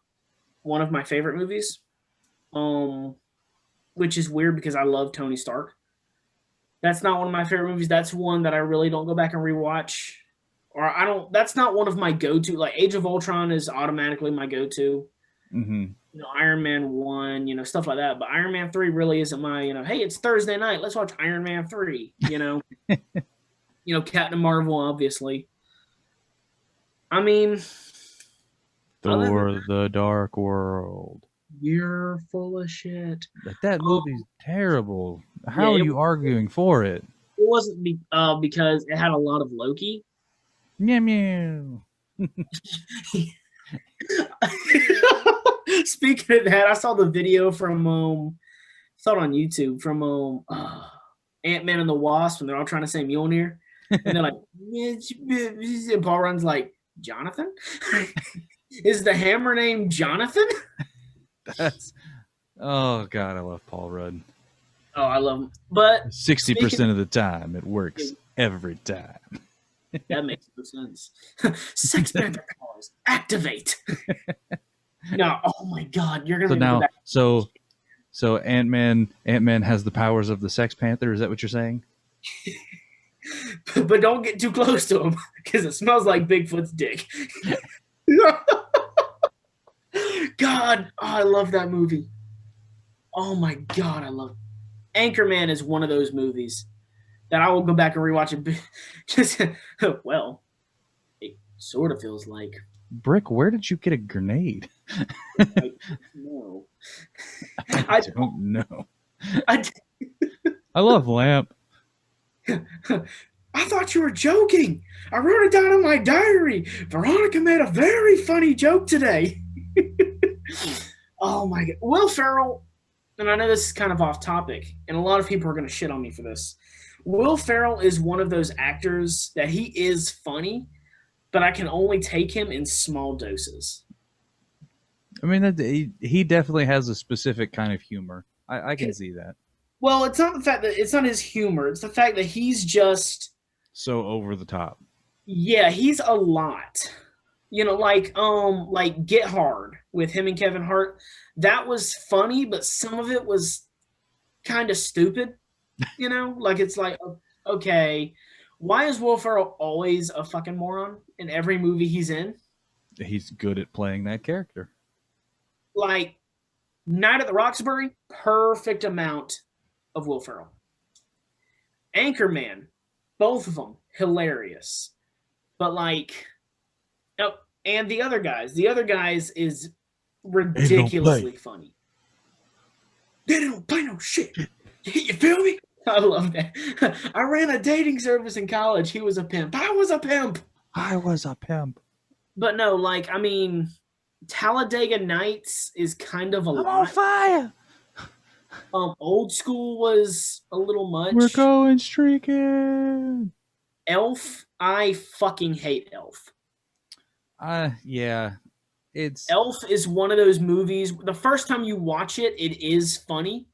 one of my favorite movies. Um, which is weird because I love Tony Stark. That's not one of my favorite movies. That's one that I really don't go back and rewatch. Or I don't that's not one of my go-to. Like Age of Ultron is automatically my go-to. Mm-hmm. Iron Man 1, stuff like that. But Iron Man 3 really isn't my, hey, it's Thursday night. Let's watch Iron Man 3. Captain Marvel, obviously. I mean, other than Thor: The Dark World. you're full of shit. That Um, movie's terrible. yeah, How are you arguing for it? it wasn't because it had a lot of Loki. Meow meow. Speaking of that, I saw the video from saw it on YouTube from Ant-Man and the Wasp, and they're all trying to say Mjolnir, and they're like, and Paul Rudd's like, Jonathan? Is the hammer named Jonathan? That's oh god, I love Paul Rudd. Oh, I love him. But 60% of the time, it works every time. that makes no sense. Sex Panther powers activate. No, oh my god, you're gonna So make me go now, back. so Ant-Man has the powers of the Sex Panther. Is that what you're saying? But don't get too close to him because it smells like Bigfoot's dick. God, I love that movie. Oh my god, I love it. Anchorman is one of those movies that I will go back and rewatch it. Just well, it sort of feels like Brick, where did you get a grenade? no. I don't know. I, I love Lamp. I thought you were joking. I wrote it down in my diary. Veronica made a very funny joke today. Oh my god. Will Ferrell, and I know this is kind of off topic, and a lot of people are going to shit on me for this. Will Ferrell is one of those actors that he is funny, but I can only take him in small doses. I mean, he definitely has a specific kind of humor. I can see that. Well, it's not the fact that it's not his humor. It's the fact that he's just So over the top. yeah, he's a lot. Like Get Hard with him and Kevin Hart. That was funny, but some of it was kind of stupid. Like it's like okay, why is Will Ferrell always a fucking moron in every movie he's in? He's good at playing that character. Like Night at the Roxbury, perfect amount of Will Ferrell. Anchorman, both of them hilarious, but like, oh, and the other guys is ridiculously funny. They don't play no shit. You feel me? I love that. I ran a dating service in college. He was a pimp. I was a pimp. I was a pimp. But no, like, I mean, Talladega Nights is kind of a I'm lot. on fire. Old School was a little much. We're going streaking. Elf, I fucking hate Elf. Yeah. Elf is one of those movies. The first time you watch it, it is funny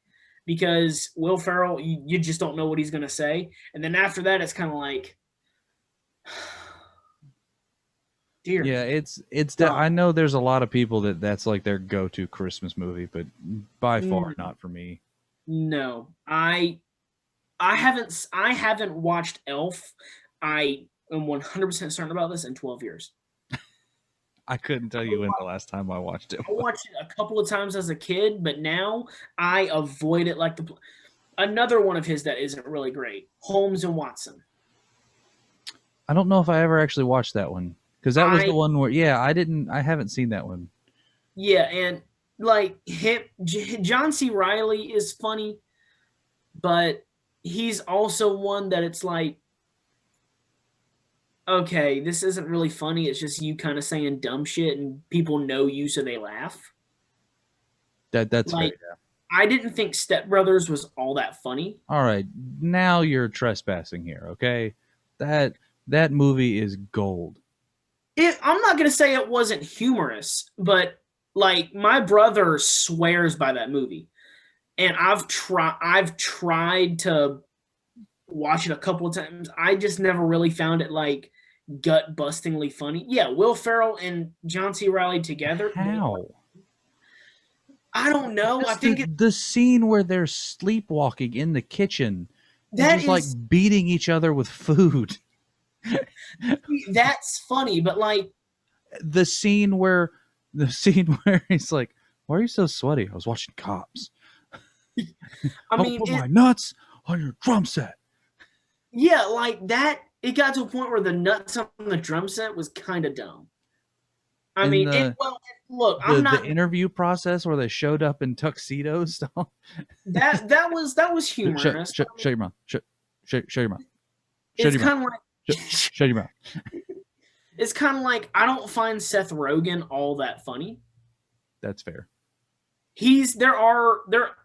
because Will Ferrell, you just don't know what he's gonna say, and then after that, it's kind of like, dear. Yeah, I know there's a lot of people that's like their go-to Christmas movie, but by far not for me. No, I haven't watched Elf. I am 100% certain about this in 12 years. I couldn't tell you when the last time I watched it. I watched it a couple of times as a kid, but now I avoid it like the. Another one of his that isn't really great, Holmes and Watson. I don't know if I ever actually watched that one. Because that was the I one where, I haven't seen that one. Yeah, and like John C. Riley is funny, but he's also one that it's like, okay, this isn't really funny. It's just you kind of saying dumb shit, and people know you, so they laugh. That's fair. Like, I didn't think Step Brothers was all that funny. All right, now you're trespassing here, okay? That that movie is gold. I'm not gonna say it wasn't humorous, but like my brother swears by that movie, and I've tried to watch it a couple of times. I just never really found it like gut bustingly funny. Yeah, Will Ferrell and John C. Riley together. How? I don't know. I Just think the scene where they're sleepwalking in the kitchen and that just like is beating each other with food. that's funny, but like The scene where he's like, "Why are you so sweaty?" I was watching Cops. I Don't mean put it. my nuts on your drum set. Yeah, like that. It got to a point where the nuts on the drum set was kind of dumb. I In mean, it. Well, look, the I'm not. interview process where they showed up in tuxedos. That was humorous. Shut your mouth. Shut your mouth. Shut It's your mouth. kind of like Shut your mouth. it's kind of like I don't find Seth Rogen all that funny. That's fair. There,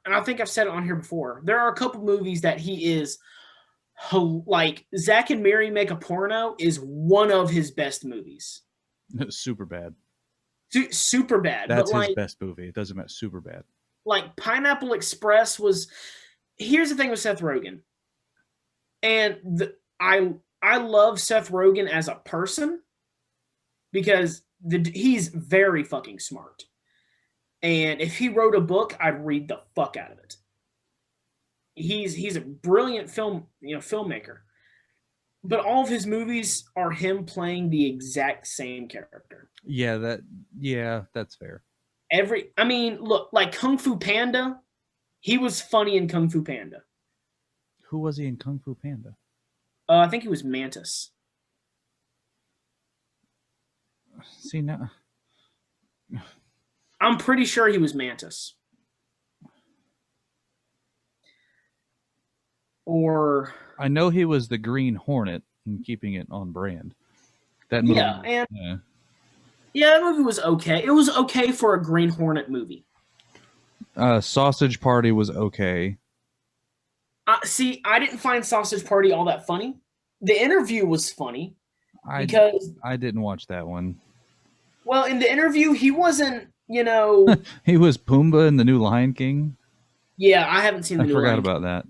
and I think I've said it on here before. There are a couple movies that he is like Zack and Miri Make a Porno is one of his best movies. Super bad. Super bad, That's but his like best movie. It doesn't matter. Super bad. Pineapple Express was. Here's the thing with Seth Rogen, and I love Seth Rogen as a person because he's very fucking smart. And if he wrote a book, I'd read the fuck out of it. He's a brilliant filmmaker. But all of his movies are him playing the exact same character. That's fair. I mean, look, like Kung Fu Panda, he was funny in Kung Fu Panda. Who was he in Kung Fu Panda? I think he was Mantis. See now, I'm pretty sure he was Mantis. Or I know he was the Green Hornet and keeping it on brand. That movie. Yeah, that movie was okay. It was okay for a Green Hornet movie. Sausage Party was okay. See, I didn't find Sausage Party all that funny. The Interview was funny because I didn't watch that one. Well, in The Interview, he wasn't, he was Pumbaa in the new Lion King. Yeah, I haven't seen the new Lion King. I forgot about that.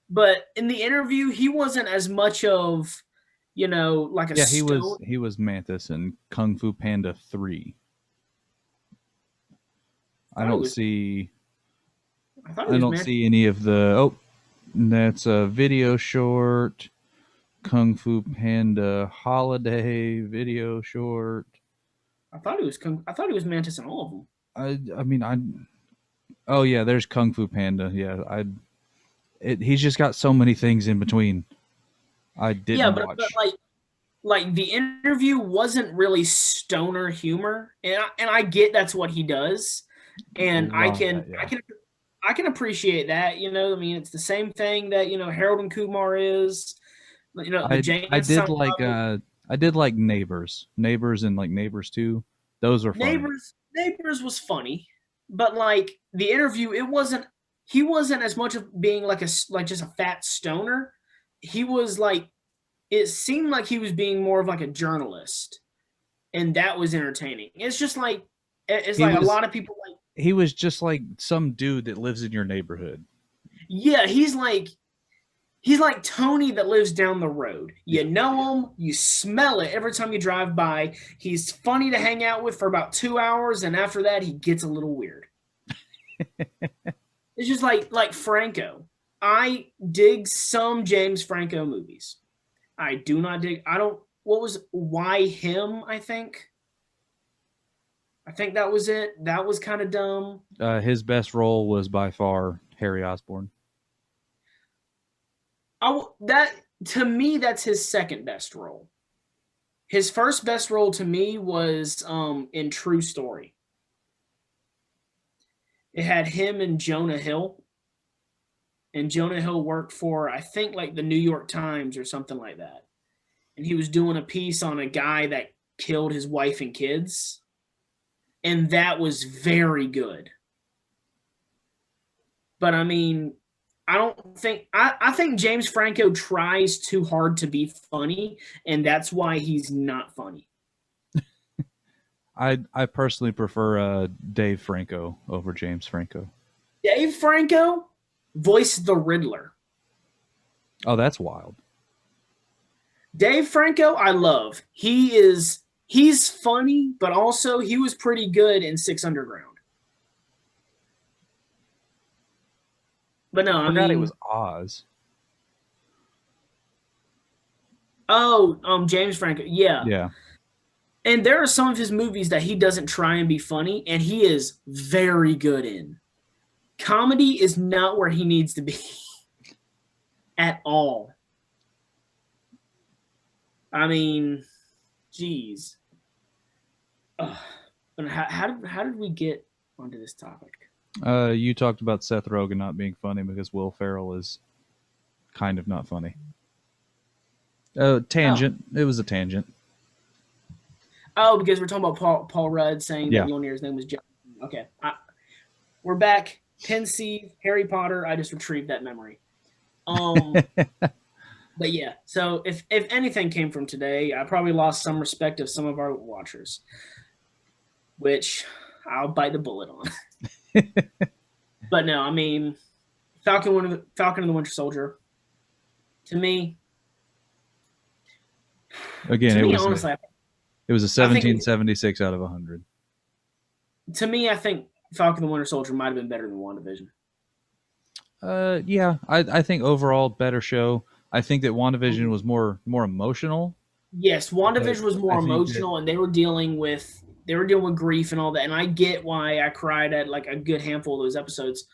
But in The Interview, he wasn't as much of, like a he was Mantis in Kung Fu Panda 3. I don't see any of the that's a video short. Kung Fu Panda holiday video short. I thought he was Mantis in all of them. Oh yeah, there's Kung Fu Panda. Yeah, he's just got so many things in between. I didn't watch. But like The Interview wasn't really stoner humor, and I get that's what he does, and I can appreciate that. I mean, it's the same thing that Harold and Kumar is. I did like Neighbors and like Neighbors 2. Those were funny. Neighbors was funny, but like The Interview, he wasn't as much of being like just a fat stoner. He was like, it seemed like he was being more of like a journalist, and that was entertaining. It's just like a lot of people like. He was just like some dude that lives in your neighborhood. Yeah, he's like Tony that lives down the road. You know him, you smell it every time you drive by. He's funny to hang out with for about 2 hours, and after that, he gets a little weird. It's just like Franco. I dig some James Franco movies. I do not dig. Why Him? I think that was it. That was kind of dumb. His best role was by far Harry Osborn. To me, that's his second best role. His first best role to me was in True Story. It had him and Jonah Hill, and Jonah Hill worked for, I think, like the New York Times or something like that. And he was doing a piece on a guy that killed his wife and kids, and that was very good. But I mean, I think James Franco tries too hard to be funny, and that's why he's not funny. I personally prefer Dave Franco over James Franco. Dave Franco voiced the Riddler. Oh, that's wild. Dave Franco, I love. He's funny, but also he was pretty good in Six Underground. But no, I forgot it was Oz. Oh, James Franco, yeah. Yeah. And there are some of his movies that he doesn't try and be funny, and he is very good in. Comedy is not where he needs to be at all. I mean, geez. How did we get onto this topic? You talked about Seth Rogen not being funny because Will Ferrell is kind of not funny. Tangent. Oh. It was a tangent. Oh, because we're talking about Paul Rudd saying that Mjolnir's name was John. Okay. We're back. Pensieve, Harry Potter. I just retrieved that memory. But yeah, so if anything came from today, I probably lost some respect of some of our watchers, which I'll bite the bullet on. But no, I mean, Falcon and the Winter Soldier, to me, again, it was a 1776 out of 100. To me, I think Falcon and the Winter Soldier might have been better than WandaVision. Yeah, I think overall better show. I think that WandaVision was more emotional. Yes, WandaVision was more emotional, and they were dealing with grief and all that. And I get why I cried at like a good handful of those episodes.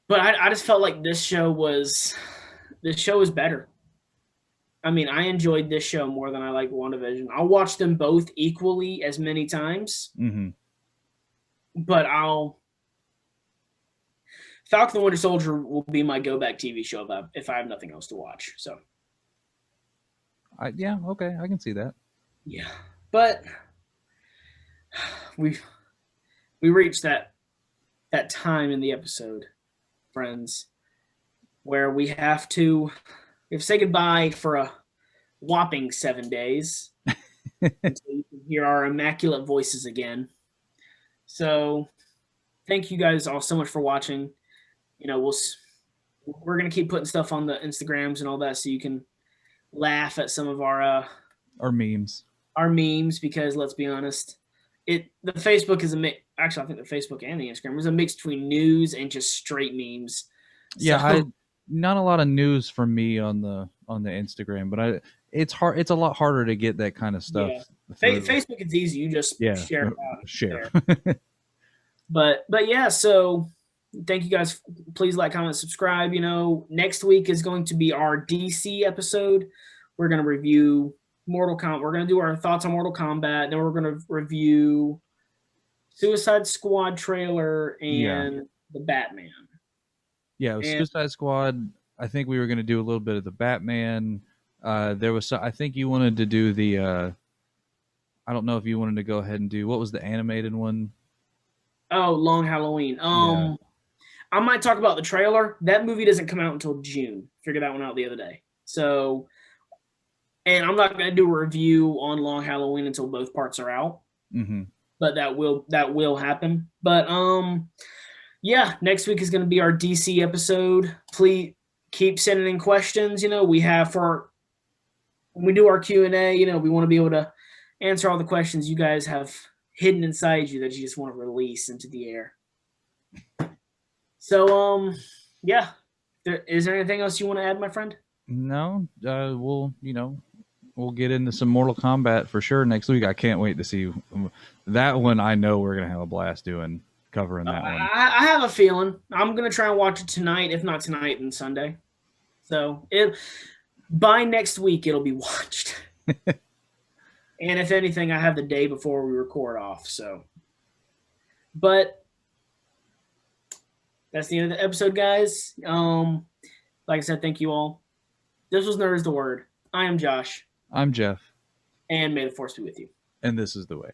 But I just felt like this show was better. I mean, I enjoyed this show more than I like WandaVision. I'll watch them both equally as many times. Mm-hmm. But Falcon the Winter Soldier will be my go-back TV show if I have nothing else to watch. So, yeah, okay, I can see that. Yeah, but we reached that time in the episode, friends, where we have to say goodbye for a whopping 7 days until you can hear our immaculate voices again. So, thank you guys all so much for watching. You know, we're gonna keep putting stuff on the Instagrams and all that, so you can laugh at some of our memes. Our memes, because let's be honest, the Facebook is a mix. Actually, I think the Facebook and the Instagram is a mix between news and just straight memes. Yeah, not a lot of news from me on the Instagram, but it's hard. It's a lot harder to get that kind of stuff. Yeah. Facebook is easy. You just share it out. Share. But yeah, so thank you guys. Please like, comment, subscribe. You know, next week is going to be our DC episode. We're going to review Mortal Kombat. We're going to do our thoughts on Mortal Kombat. Then we're going to review Suicide Squad trailer and the Batman. Yeah, Suicide Squad. I think we were going to do a little bit of the Batman. There was, I think you wanted to do the. I don't know if you wanted to go ahead and do, what was the animated one? Oh, Long Halloween. I might talk about the trailer. That movie doesn't come out until June. Figured that one out the other day. So, and I'm not going to do a review on Long Halloween until both parts are out. Mm-hmm. But that will happen. But yeah, next week is going to be our DC episode. Please keep sending in questions. You know, we have when we do our Q&A, you know, we want to be able to answer all the questions you guys have hidden inside you that you just want to release into the air. So, yeah. Is there anything else you want to add, my friend? No. We'll get into some Mortal Kombat for sure next week. I can't wait to see that one. I know we're going to have a blast covering that one. I have a feeling. I'm going to try and watch it tonight. If not tonight, then Sunday. So by next week, it'll be watched. And if anything, I have the day before we record off. So, but that's the end of the episode, guys. Like I said, thank you all. This was Nerds the Word. I am Josh. I'm Jeff. And may the force be with you. And this is the way.